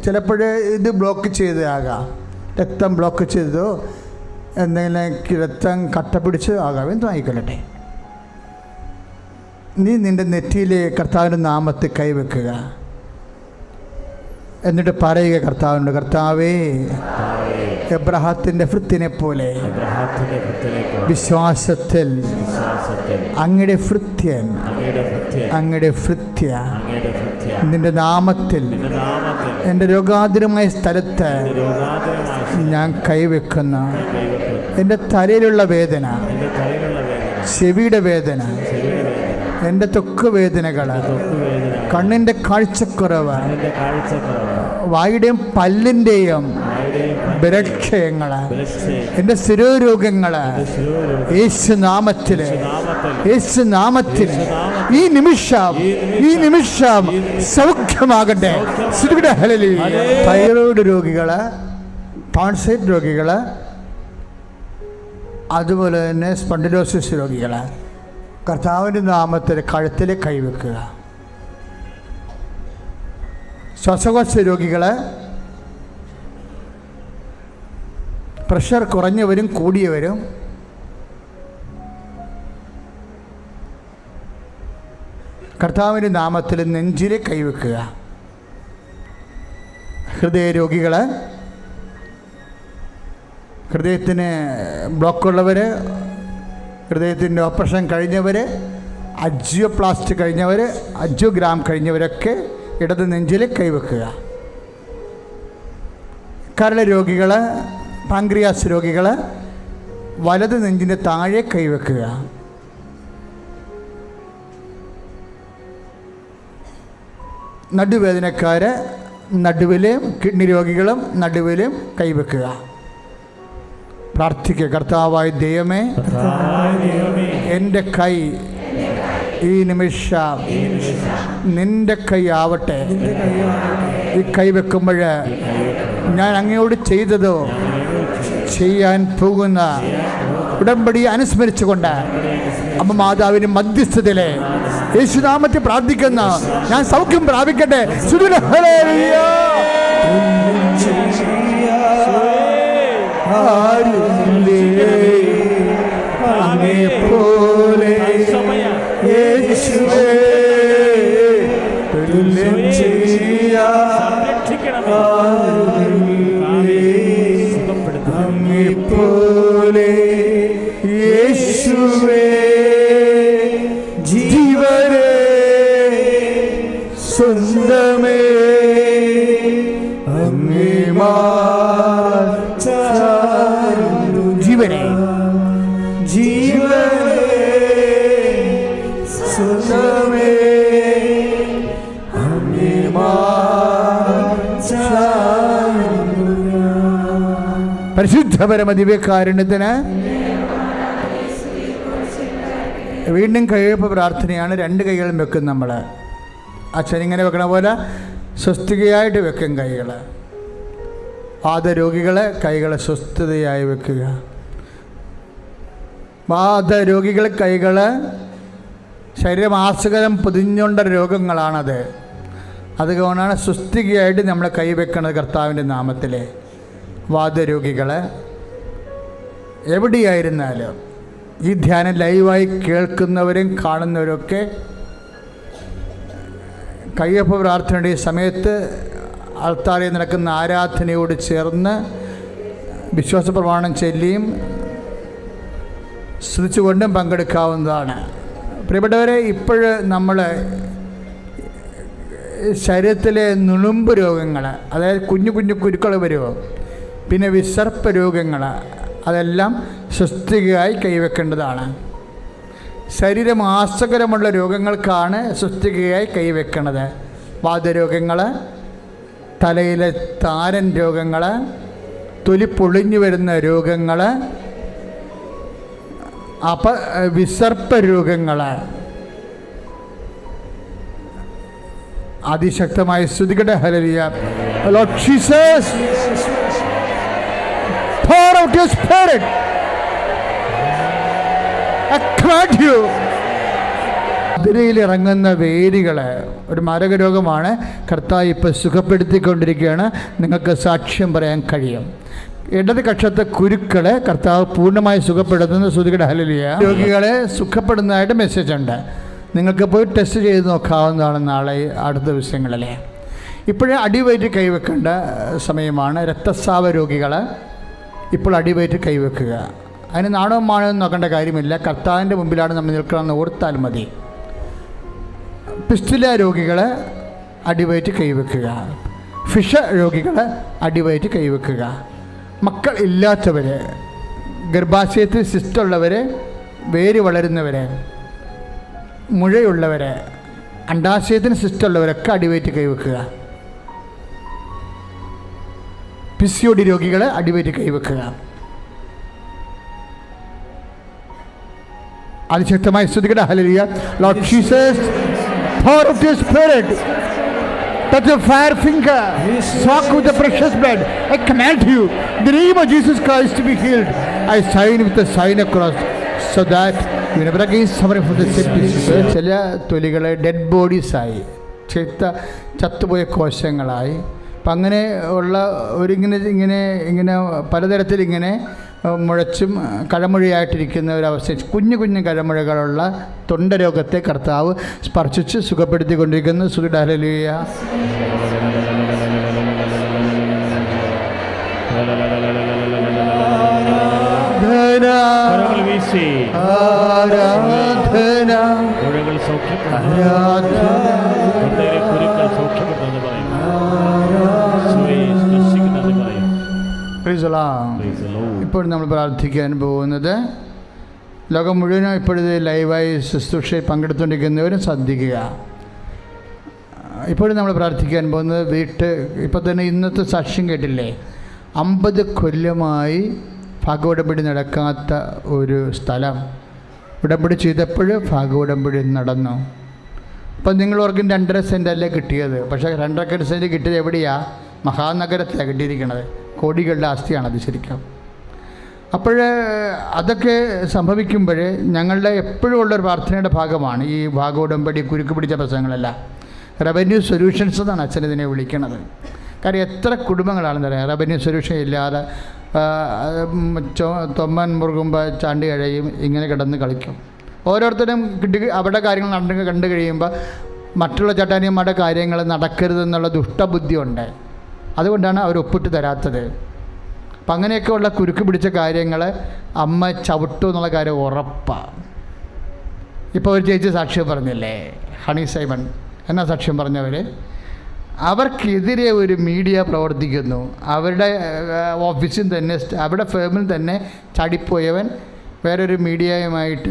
Speaker 1: ചിലപ്പോൾ ഇത് ബ്ലോക്ക് ചെയ്തതാകാം, രക്തം ബ്ലോക്ക് ചെയ്തതോ എന്തെങ്കിലും രക്തം കട്ട പിടിച്ചതോ ആകാം, എന്തോ ആയിക്കൊള്ളട്ടെ. നീ നിൻ്റെ നെറ്റിയിലെ കർത്താവിൻ്റെ നാമത്തിൽ കൈവെക്കുക. എന്നിട്ട് പറയുക കർത്താവിനോട്, കർത്താവേ, എബ്രാഹത്തിന്റെ ഭൃത്യനെ പോലെ വിശ്വാസത്തിൽ അങ്ങയുടെ ഭൃത്യൻ നിന്റെ നാമത്തിൽ എൻ്റെ രോഗാതുരമായ സ്ഥലത്ത് ഞാൻ കൈവെക്കുന്ന എൻ്റെ തലയിലുള്ള വേദന, ചെവിയുടെ വേദന, എൻ്റെ ത്വക്ക് വേദനകൾ, കണ്ണിൻ്റെ കാഴ്ചക്കുറവ്, വായുടെയും പല്ലിൻ്റെയും ബലക്ഷയങ്ങൾ, എൻ്റെ സ്ഥിരോരോഗങ്ങൾ യേശുനാമത്തിൽ ഈ നിമിഷം സൗഖ്യമാകട്ടെ. തൈറോയ്ഡ് രോഗികൾ, ടോൺസൈറ്റ് രോഗികൾ, അതുപോലെ തന്നെ സ്പോണ്ടിലോസിസ് രോഗികൾ കർത്താവിൻ്റെ നാമത്തിൽ കഴുത്തിൽ കൈവെക്കുക. ശ്വാസകോശ രോഗികൾ, പ്രഷർ കുറഞ്ഞവരും കൂടിയവരും, കർത്താവിൻ്റെ നാമത്തിൽ നെഞ്ചിൽ കൈവെക്കുക. ഹൃദയരോഗികൾ, ഹൃദയത്തിന് ബ്ലോക്കുള്ളവർ, ഹൃദയത്തിൻ്റെ ഓപ്പറേഷൻ കഴിഞ്ഞവർ, അജിയോപ്ലാസ്റ്റ് കഴിഞ്ഞവർ, അജിയോഗ്രാം കഴിഞ്ഞവരൊക്കെ ഇടത് നെഞ്ചിൽ കൈവെക്കുക. കരൾ രോഗികൾ, പാൻക്രിയാസ് രോഗികൾ വലത് നെഞ്ചിൻ്റെ താഴെ കൈവെക്കുക. നടുവേദനക്കാർ നടുവിലും, കിഡ്നി രോഗികളും നടുവിലും കൈവെക്കുക. പ്രാർത്ഥിക്കുക. കർത്താവായ ദൈവമേ, എൻ്റെ കൈ ഈ നിമിഷം നിൻ്റെ കൈ ആവട്ടെ. ഈ കൈ വെക്കുമ്പോൾ ഞാൻ അങ്ങയോട് ചെയ്തതോ ചെയ്യാൻ പോകുന്ന ഉടമ്പടി അനുസ്മരിച്ചുകൊണ്ട് അമ്മ മാതാവിന് മധ്യസ്ഥതയിലെ യേശുനാമത്തിൽ പ്രാർത്ഥിക്കുന്ന ഞാൻ സൗഖ്യം പ്രാപിക്കട്ടെ.
Speaker 3: പോലെ യേശുവേ തുല്യം അങ്ങെപ്പോലെ യേശുവേ ജീവനേ സ്വന്തമേ അങ്ങേ ജീവനേ ജീവനേ സ്വന്തമേ അങ്ങേ പരിശുദ്ധ പരമദിവ്യകാരുണ്യത്തിന് വീണ്ടും കയ്യൊപ്പ് പ്രാർത്ഥനയാണ്. രണ്ട് കൈകളും വെക്കും നമ്മൾ. അച്ഛൻ ഇങ്ങനെ വെക്കണ പോലെ സ്വസ്തികയായിട്ട് വെക്കും കൈകൾ. വാദരോഗികളെ കൈകൾ സ്വസ്ഥതയായി വെക്കുക. വാദരോഗികൾ കൈകൾ ശരീരമാസകലം പൊതിഞ്ഞുകൊണ്ട രോഗങ്ങളാണത്. അതുകൊണ്ടാണ് സ്വസ്തികയായിട്ട് നമ്മൾ കൈ വെക്കുന്നത് കർത്താവിൻ്റെ നാമത്തിൽ. വാദരോഗികൾ എവിടെയായിരുന്നാലും ഈ ധ്യാനം ലൈവായി കേൾക്കുന്നവരും കാണുന്നവരൊക്കെ കയ്യൊപ്പ് പ്രാർത്ഥനയുടെ ഈ സമയത്ത് ആൾത്താറിൽ നടക്കുന്ന ആരാധനയോട് ചേർന്ന് വിശ്വാസ പ്രമാണം ചൊല്ലിയും സ്തുതിച്ചുകൊണ്ടും പങ്കെടുക്കാവുന്നതാണ്. പ്രിയപ്പെട്ടവരെ, ഇപ്പോൾ നമ്മൾ ശരീരത്തിലെ നുളുമ്പ് രോഗങ്ങൾ, അതായത് കുഞ്ഞു കുഞ്ഞു കുരുക്കൾ വരുമോ, പിന്നെ വിസർപ്പ രോഗങ്ങൾ, അതെല്ലാം സ്വസ്തികയായി കൈവെക്കേണ്ടതാണ്. ശരീരമാസകരമുള്ള രോഗങ്ങൾക്കാണ് സ്വസ്തികയായി കൈവെക്കുന്നത്. വാതരോഗങ്ങൾ, തലയിലെ താരൻ രോഗങ്ങൾ, തൊലി പൊളിഞ്ഞു വരുന്ന രോഗങ്ങൾ, വിസർപ്പ രോഗങ്ങൾ, അതിശക്തമായി സ്തുതിക്കട്ടെ. ഹല്ലേലൂയ. Lord Jesus, pour out your spirit. I command you. അതിരയിലിറങ്ങുന്ന വേരുകൾ ഒരു മാരകരോഗമാണ്. കർത്താവ് ഇപ്പോൾ സുഖപ്പെടുത്തിക്കൊണ്ടിരിക്കുകയാണ്. നിങ്ങൾക്ക് സാക്ഷ്യം പറയാൻ കഴിയും. ഇടത് കക്ഷത്തെ കുരുക്കളെ കർത്താവ് പൂർണ്ണമായി സുഖപ്പെടുത്തുന്ന സ്തുതിക്കട്ടെ. ഹല്ലേലൂയ. രോഗികളെ സുഖപ്പെടുന്നതായിട്ട് മെസ്സേജ് ഉണ്ട്. നിങ്ങൾക്ക് പോയി ടെസ്റ്റ് ചെയ്ത് നോക്കാവുന്നതാണ് നാളെ അടുത്ത ദിവസങ്ങളിൽ. ഇപ്പോഴേ അടിവയറ്റ് കൈവെക്കേണ്ട സമയമാണ്. രക്തസ്രാവ രോഗികൾ ഇപ്പോൾ അടിവയറ്റ് കൈവെക്കുക. അതിന് നാണവും മാണവും നോക്കേണ്ട കാര്യമില്ല. കർത്താവിൻ്റെ മുമ്പിലാണ് നമ്മൾ നിൽക്കണമെന്ന് ഓർത്താൽ മതി. പിസ്റ്റുല രോഗികൾ അടിവയറ്റ് കൈവെക്കുക. ഫിഷ രോഗികൾ അടിവയറ്റ് കൈവെക്കുക. മക്കൾ ഇല്ലാത്തവർ, ഗർഭാശയത്തിൽ സിസ്റ്റുള്ളവർ, വേര് വളരുന്നവർ, മുഴയുള്ളവർ, അണ്ടാശയത്തിന് സിസ്റ്റുള്ളവരൊക്കെ അടിവയറ്റ് കൈവെക്കുക. പിസിഒഡി രോഗികൾ അടിവയറ്റ് കൈവെക്കുക. അതിശക്തമായി സ്തുതിക്കട്ടെ. ഹല്ലേലൂയ. Lord Jesus, pour out your spirit. Touch your fire finger. Soak with the precious blood. I command you, in the name of Jesus Christ, to be healed. I sign with the sign of cross, so that you never again suffer from the same disease. ചില തൊലികൾ dead ബോഡീസായി, ചത്തുപോയ കോശങ്ങളായി. അപ്പം അങ്ങനെ ഉള്ള ഇങ്ങനെ പലതരത്തിൽ ഇങ്ങനെ മുഴച്ചും കഴമുഴയായിട്ടിരിക്കുന്ന ഒരവസ്ഥ, കുഞ്ഞു കുഞ്ഞു കഴമുഴകളുള്ള തൊണ്ടരോഗത്തെ കർത്താവ് സ്പർശിച്ച് സുഖപ്പെടുത്തിക്കൊണ്ടിരിക്കുന്നു. സ്തുതിക്കട്ടെ. ഹല്ലേലൂയ. ഇപ്പോൾ നമ്മൾ പ്രാർത്ഥിക്കാൻ പോകുന്നത്, ലോകം മുഴുവനും ഇപ്പോഴത്തെ ലൈവായി ശുശ്രൂഷയിൽ പങ്കെടുത്തുകൊണ്ടിരിക്കുന്നവരും ശ്രദ്ധിക്കുക. ഇപ്പോഴും നമ്മൾ പ്രാർത്ഥിക്കാൻ പോകുന്നത് ഇപ്പോൾ തന്നെ ഇന്നത്തെ സാക്ഷ്യം കേട്ടില്ലേ, 50 കൊല്ലമായി ഭാഗോടമ്പടി നടക്കാത്ത ഒരു സ്ഥലം ഉടമ്പടി ചെയ്തപ്പോൾ ഭാഗോടമ്പടി നടന്നു. അപ്പം നിങ്ങൾ ഓർക്കും 2.5 സെൻറ്റല്ലേ കിട്ടിയത്. പക്ഷേ 2.5 സെൻറ്റ് കിട്ടിയത് എവിടെയാണ്? മഹാനഗരത്തിലാണ് കിട്ടിയിരിക്കുന്നത്. കോടികളുടെ ആസ്തിയാണത് ശരിക്കും. അപ്പോൾ അതൊക്കെ സംഭവിക്കുമ്പോൾ ഞങ്ങളുടെ എപ്പോഴും ഉള്ളൊരു പ്രാർത്ഥനയുടെ ഭാഗമാണ് ഈ ഭാഗോടമ്പടി കുരുക്ക് പിടിച്ച പ്രശ്നങ്ങളെല്ലാം. റവന്യൂ സൊല്യൂഷൻസ് എന്നാണ് അച്ഛൻ ഇതിനെ വിളിക്കുന്നത്.
Speaker 1: കാര്യം എത്ര കുടുംബങ്ങളാണെന്ന് അറിയാം റവന്യൂ സൊല്യൂഷൻ ഇല്ലാതെ തൊമ്മൻ മുറുകുമ്പോൾ ചാണ്ടി കഴിയും ഇങ്ങനെ കിടന്ന് കളിക്കും. ഓരോരുത്തരും അവരുടെ കാര്യങ്ങൾ കണ്ടു കഴിയുമ്പോൾ മറ്റുള്ള ചട്ടാനിയന്മാരുടെ കാര്യങ്ങൾ നടക്കരുതെന്നുള്ള ദുഷ്ടബുദ്ധിയുണ്ട്. അതുകൊണ്ടാണ് അവർ ഒപ്പിട്ട് തരാത്തത്. അപ്പം അങ്ങനെയൊക്കെയുള്ള കുരുക്ക് പിടിച്ച കാര്യങ്ങൾ അമ്മ ചവിട്ടും എന്നുള്ള കാര്യം ഉറപ്പാണ്. ഇപ്പോൾ ഒരു ചേച്ചി സാക്ഷ്യം പറഞ്ഞില്ലേ, ഹണി സൈമൺ എന്നാ സാക്ഷ്യം പറഞ്ഞവർ? അവർക്കെതിരെ ഒരു മീഡിയ പ്രവർത്തിക്കുന്നു. അവരുടെ ഓഫീസിൽ തന്നെ, അവരുടെ ഫേമിൽ തന്നെ ചാടിപ്പോയവൻ വേറൊരു മീഡിയയുമായിട്ട്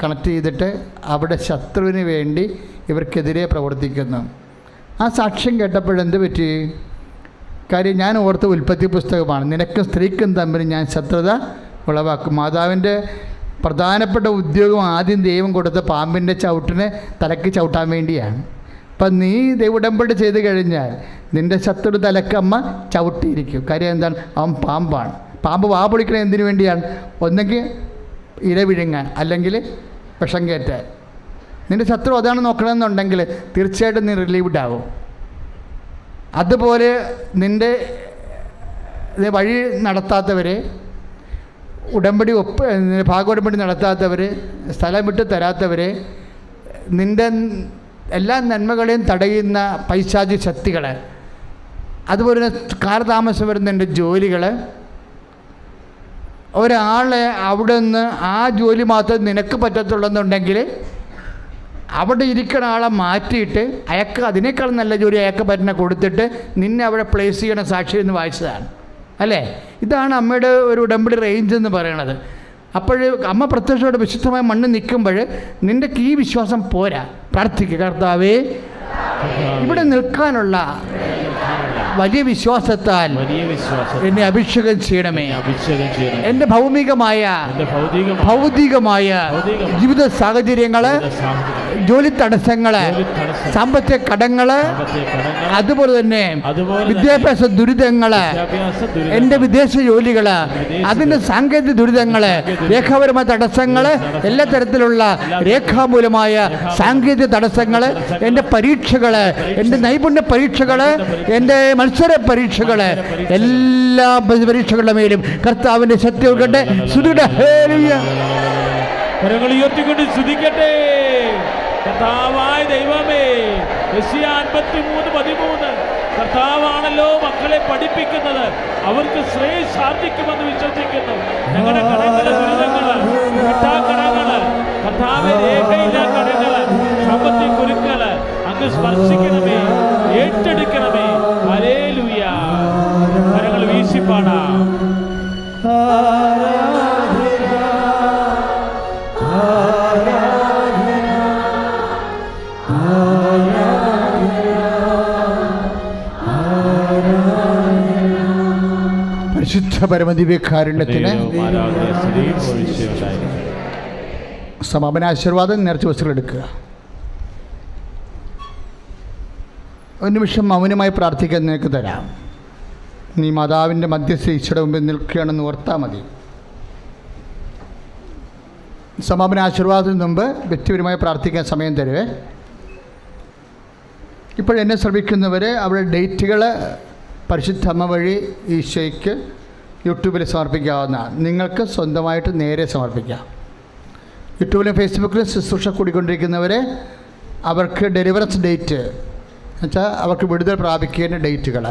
Speaker 1: കണക്ട് ചെയ്തിട്ട് അവിടെ ശത്രുവിന് വേണ്ടി ഇവർക്കെതിരെ പ്രവർത്തിക്കുന്നു. ആ സാക്ഷ്യം കേട്ടപ്പോഴെന്ത് പറ്റി? കാര്യം ഞാൻ ഓർത്ത ഉൽപ്പത്തി പുസ്തകമാണ്, നിനക്കും സ്ത്രീക്കും തമ്മിൽ ഞാൻ ശത്രുത ഉളവാക്കും. മാതാവിൻ്റെ പ്രധാനപ്പെട്ട ഉദ്യോഗം ആദ്യം ദൈവം കൊടുത്ത പാമ്പിൻ്റെ ചവിട്ടിനെ തലക്ക് ചവിട്ടാൻ വേണ്ടിയാണ്. അപ്പം നീ ഉടമ്പടി ചെയ്ത് കഴിഞ്ഞാൽ നിൻ്റെ ശത്രു തലക്കമ്മ ചവിട്ടിയിരിക്കും. കാര്യം എന്താണ്? അവൻ പാമ്പാണ്. പാമ്പ് വാ പൊളിക്കണത് എന്തിനു വേണ്ടിയാണ്? ഒന്നെങ്കിൽ ഇര വിഴുങ്ങാൻ, അല്ലെങ്കിൽ വിഷം കയറ്റാൻ. നിൻ്റെ ശത്രു അതാണ് നോക്കണമെന്നുണ്ടെങ്കിൽ തീർച്ചയായിട്ടും നീ റിലീവ്ഡ് ആവും. അതുപോലെ നിൻ്റെ വഴി നടത്താത്തവർ, ഉടമ്പടി ഭാഗോടമ്പടി നടത്താത്തവർ, സ്ഥലം വിട്ട് തരാത്തവർ, നിൻ്റെ എല്ലാ നന്മകളെയും തടയുന്ന പൈശാചിക ശക്തികൾ, അതുപോലെ കാലതാമസം വരുന്ന എൻ്റെ ജോലികൾ, ഒരാളെ അവിടെ നിന്ന് ആ ജോലി മാത്രം നിനക്ക് പറ്റത്തുള്ളെന്നുണ്ടെങ്കിൽ അവിടെ ഇരിക്കുന്ന ആളെ മാറ്റിയിട്ട് അയാൾക്ക് അതിനേക്കാൾ നല്ല ജോലി അയാൾക്ക് പറ്റുന്ന കൊടുത്തിട്ട് നിന്നെ അവിടെ പ്ലേസ് ചെയ്യണ സാക്ഷി എന്ന് വായിച്ചതാണ് അല്ലേ? ഇതാണ് അമ്മയുടെ ഒരു ഉടമ്പടി റേഞ്ച് എന്ന് പറയണത്. അപ്പോൾ അമ്മ പ്രത്യക്ഷയോടെ വിശുദ്ധമായ മണ്ണ് നിൽക്കുമ്പോൾ നിൻ്റെ ഈ വിശ്വാസം പോരാ. പ്രാർത്ഥിക്കുക, കർത്താവേ ഇവിടെ നിൽക്കാനുള്ള വലിയ വിശ്വാസത്താൽ എന്നെ അഭിഷേകം ചെയ്യണമേ. എൻ്റെ ഭൗതികമായ ജീവിത സാഹചര്യങ്ങൾ, ജോലി തടസ്സങ്ങൾ, സാമ്പത്തിക കടങ്ങൾ, അതുപോലെ തന്നെ വിദ്യാഭ്യാസ ദുരിതങ്ങൾ, എൻ്റെ വിദേശ ജോലികൾ, അതിൻ്റെ സാങ്കേതിക ദുരിതങ്ങൾ, രേഖാപരമായ തടസ്സങ്ങൾ, എല്ലാ തരത്തിലുള്ള രേഖാമൂലമായ സാങ്കേതിക തടസ്സങ്ങൾ, എൻ്റെ പരീക്ഷകൾ, എൻ്റെ നൈപുണ്യ പരീക്ഷകൾ, എൻ്റെ മത്സര പരീക്ഷകൾ, എല്ലാ പരീക്ഷകളുടെ മേലും കർത്താവിൻ്റെ ശക്തി കൊടുക്കട്ടെ.
Speaker 2: കരങ്ങൾ ഉയർത്തിക്കൊണ്ട് സ്തുതിക്കട്ടെ. കർത്താവായ ദൈവമേ, യെശയ്യാ 53:13 കർത്താവാണല്ലോ മക്കളെ പഠിപ്പിക്കുന്നത്, അവർക്ക് ശ്രേയസ് സാധിക്കുമെന്ന് വിശ്വസിക്കുന്നു. ഞങ്ങളുടെ കടങ്ങള്, ദുരിതങ്ങള്, കടങ്ങള്, കർത്താവെ രേഖയില്ല കടങ്ങള്, സാമ്പത്തിക കുരുക്കള് അങ്ങ് സ്പർശിക്കണമേ, ഏറ്റെടുക്കണമേ. ഹല്ലേലൂയ. കരങ്ങൾ വീശിപ്പാടാം.
Speaker 1: പരിശുദ്ധ പരമദിവ്യകാരുണ്യത്തിന് സമാപനാശീർവാദം നേർച്ച വസ്തുക്കൾ എടുക്കുക. ഒരു നിമിഷം മൗനമായി പ്രാർത്ഥിക്കാൻ നിനക്ക് തരാം. നീ മാതാവിൻ്റെ മധ്യസ്ഥ ഈശോയുടെ മുമ്പിൽ നിൽക്കുകയാണെന്ന് ഓർത്താൽ മതി. സമാപനാശീർവാദത്തിന് മുമ്പ് വ്യക്തിപരമായി പ്രാർത്ഥിക്കാൻ സമയം തരുവേ. ഇപ്പോഴെന്നെ ശ്രമിക്കുന്നവർ അവരുടെ ഡേറ്റുകൾ പരിശുദ്ധ അമ്മ വഴി ഈശോയ്ക്ക് യൂട്യൂബിൽ സമർപ്പിക്കാവുന്നതാണ്. നിങ്ങൾക്ക് സ്വന്തമായിട്ട് നേരെ സമർപ്പിക്കാം. യൂട്യൂബിലും ഫേസ്ബുക്കിലും ശുശ്രൂഷ കൂടിക്കൊണ്ടിരിക്കുന്നവരെ അവർക്ക് ഡെലിവറൻസ് ഡേറ്റ് എന്നുവെച്ചാൽ അവർക്ക് വിടുതൽ പ്രാപിക്കേണ്ട ഡേറ്റുകൾ,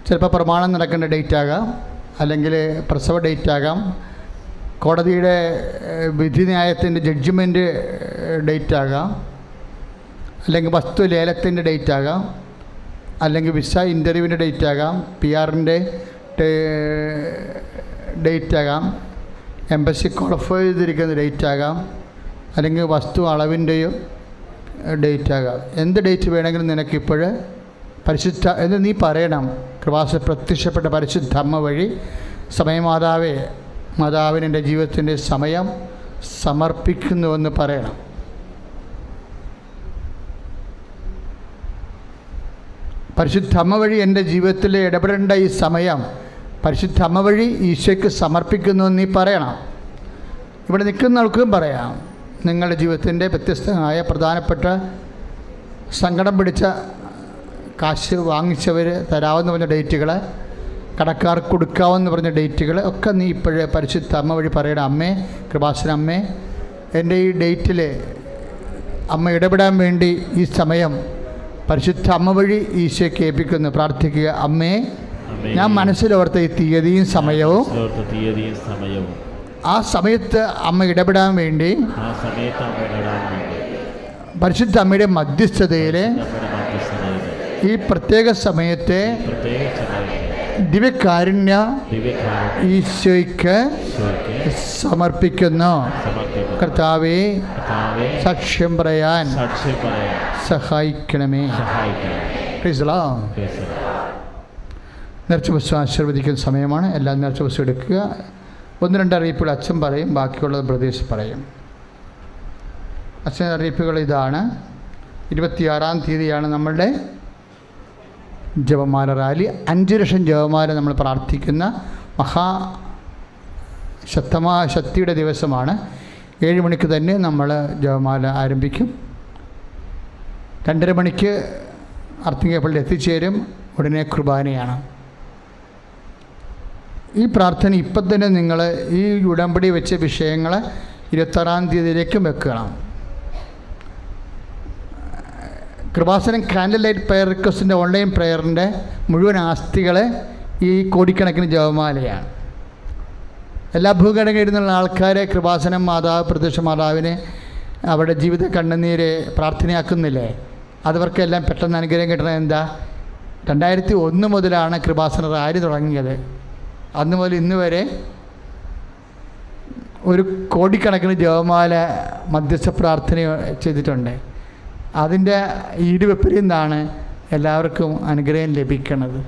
Speaker 1: ചിലപ്പോൾ പ്രമാണം നടക്കേണ്ട ഡേറ്റ് ആകാം, അല്ലെങ്കിൽ പ്രസവ ഡേറ്റ് ആകാം, കോടതിയുടെ വിധി ന്യായത്തിൻ്റെ ജഡ്ജ്മെൻറ്റ് ഡേറ്റ് ആകാം, അല്ലെങ്കിൽ വസ്തു ലേലത്തിൻ്റെ ഡേറ്റ് ആകാം, അല്ലെങ്കിൽ വിസ ഇൻ്റർവ്യൂവിൻ്റെ ഡേറ്റ് ആകാം, PR-ൻ്റെ ഡേറ്റ് ആകാം, എംബസി ക്വാളിഫൈ ചെയ്തിരിക്കുന്ന ഡേറ്റ് ആകാം, അല്ലെങ്കിൽ വസ്തു അളവിൻ്റെയോ ഡേറ്റ് ആകാം. എന്ത് ഡേറ്റ് വേണമെങ്കിലും നിനക്കിപ്പോൾ പരിശുദ്ധ എന്ന് നീ പറയണം. കൃപാസനത്തിൽ പ്രത്യക്ഷപ്പെട്ട പരിശുദ്ധ അമ്മ വഴി സമയമാതാവേ, മാതാവിന് എൻ്റെ ജീവിതത്തിൻ്റെ സമയം സമർപ്പിക്കുന്നുവെന്ന് പറയണം. പരിശുദ്ധ അമ്മ വഴി എൻ്റെ ജീവിതത്തിൽ ഇടപെടേണ്ട ഈ സമയം പരിശുദ്ധ അമ്മ വഴി ഈശോയ്ക്ക് സമർപ്പിക്കുന്നുവെന്ന് നീ പറയണം. ഇവിടെ നിൽക്കുന്ന ആൾക്കും പറയാം. നിങ്ങളുടെ ജീവിതത്തിൻ്റെ വ്യത്യസ്തമായ പ്രധാനപ്പെട്ട സങ്കടം പിടിച്ച കാശ് വാങ്ങിച്ചവർ തരാമെന്ന് പറഞ്ഞ ഡേറ്റുകൾ, കടക്കാർക്ക് കൊടുക്കാമെന്ന് പറഞ്ഞ ഡേറ്റുകൾ ഒക്കെ നീ ഇപ്പോഴേ പരിശുദ്ധ അമ്മ വഴി പറയണം. അമ്മേ, കൃപാസന അമ്മേ, എൻ്റെ ഈ ഡേറ്റിൽ അമ്മ ഇടപെടാൻ വേണ്ടി ഈ സമയം പരിശുദ്ധ അമ്മ വഴി ഈശോയ്ക്ക് ഏൽപ്പിക്കുന്നു. പ്രാർത്ഥിക്കുക. അമ്മേ, ഞാൻ മനസ്സിലോർത്ത ഈ തീയതിയും സമയവും ആ സമയത്ത് അമ്മ ഇടപെടാൻ വേണ്ടി പരിശുദ്ധ അമ്മയുടെ മധ്യസ്ഥതയിൽ ഈ പ്രത്യേക സമയത്തെ ദിവ്യകാരുണ്യ ഈശോയ്ക്ക് സമർപ്പിക്കുന്നു. കർത്താവേ, സാക്ഷ്യം പറയാൻ സഹായിക്കണമേ. നേർച്ച പുസ്തകം ആശീർവദിക്കുന്ന സമയമാണ്. എല്ലാ നേർച്ച പുസ്തകം എടുക്കുക. 1-2 അറിയിപ്പുകൾ അച്ഛൻ പറയും, ബാക്കിയുള്ളത് ബ്രദേഴ്സ് പറയും. അച്ഛൻ അറിയിപ്പുകൾ ഇതാണ്. 26-ാം തീയതിയാണ് നമ്മളുടെ ജപമാല റാലി. 5 ലക്ഷം ജപമാല നമ്മൾ പ്രാർത്ഥിക്കുന്ന ശക്തിയുടെ ദിവസമാണ്. 7 മണിക്ക് തന്നെ നമ്മൾ ജപമാല ആരംഭിക്കും. 2:30 മണിക്ക് അർത്തിങ്കപ്പള്ളി എത്തിച്ചേരും. ഉടനെ കുർബാനയാണ്. ഈ പ്രാർത്ഥന ഇപ്പം തന്നെ നിങ്ങൾ ഈ ഉടമ്പടി വെച്ച വിഷയങ്ങൾ 26-ാം തീയതിയിലേക്കും വെക്കണം. കൃപാസനം കാൻഡിൽ ലൈറ്റ് പ്രയർ റിക്വസ്റ്റിൻ്റെ ഓൺലൈൻ പ്രയറിൻ്റെ മുഴുവൻ ആസ്തികൾ ഈ കോടിക്കണക്കിന് ജപമാലയാണ്. എല്ലാ ഭൂഘടകയിൽ നിന്നുള്ള ആൾക്കാരെ കൃപാസനം മാതാവ്, പ്രത്യക്ഷ മാതാവിനെ അവരുടെ ജീവിത കണ്ണുനീര് പ്രാർത്ഥനയാക്കുന്നില്ലേ? അതവർക്കെല്ലാം പെട്ടെന്ന് അനുഗ്രഹം കിട്ടണത് എന്താ? 2001 മുതലാണ് കൃപാസന റാലി തുടങ്ങിയത്. അന്ന് മുതൽ ഇന്ന് വരെ ഒരു കോടിക്കണക്കിന് ജപമാല മധ്യസ്ഥ പ്രാർത്ഥന ചെയ്തിട്ടുണ്ട്. അതിൻ്റെ ഈടുവെപ്പിൽ നിന്നാണ് എല്ലാവർക്കും അനുഗ്രഹം ലഭിക്കുന്നത്.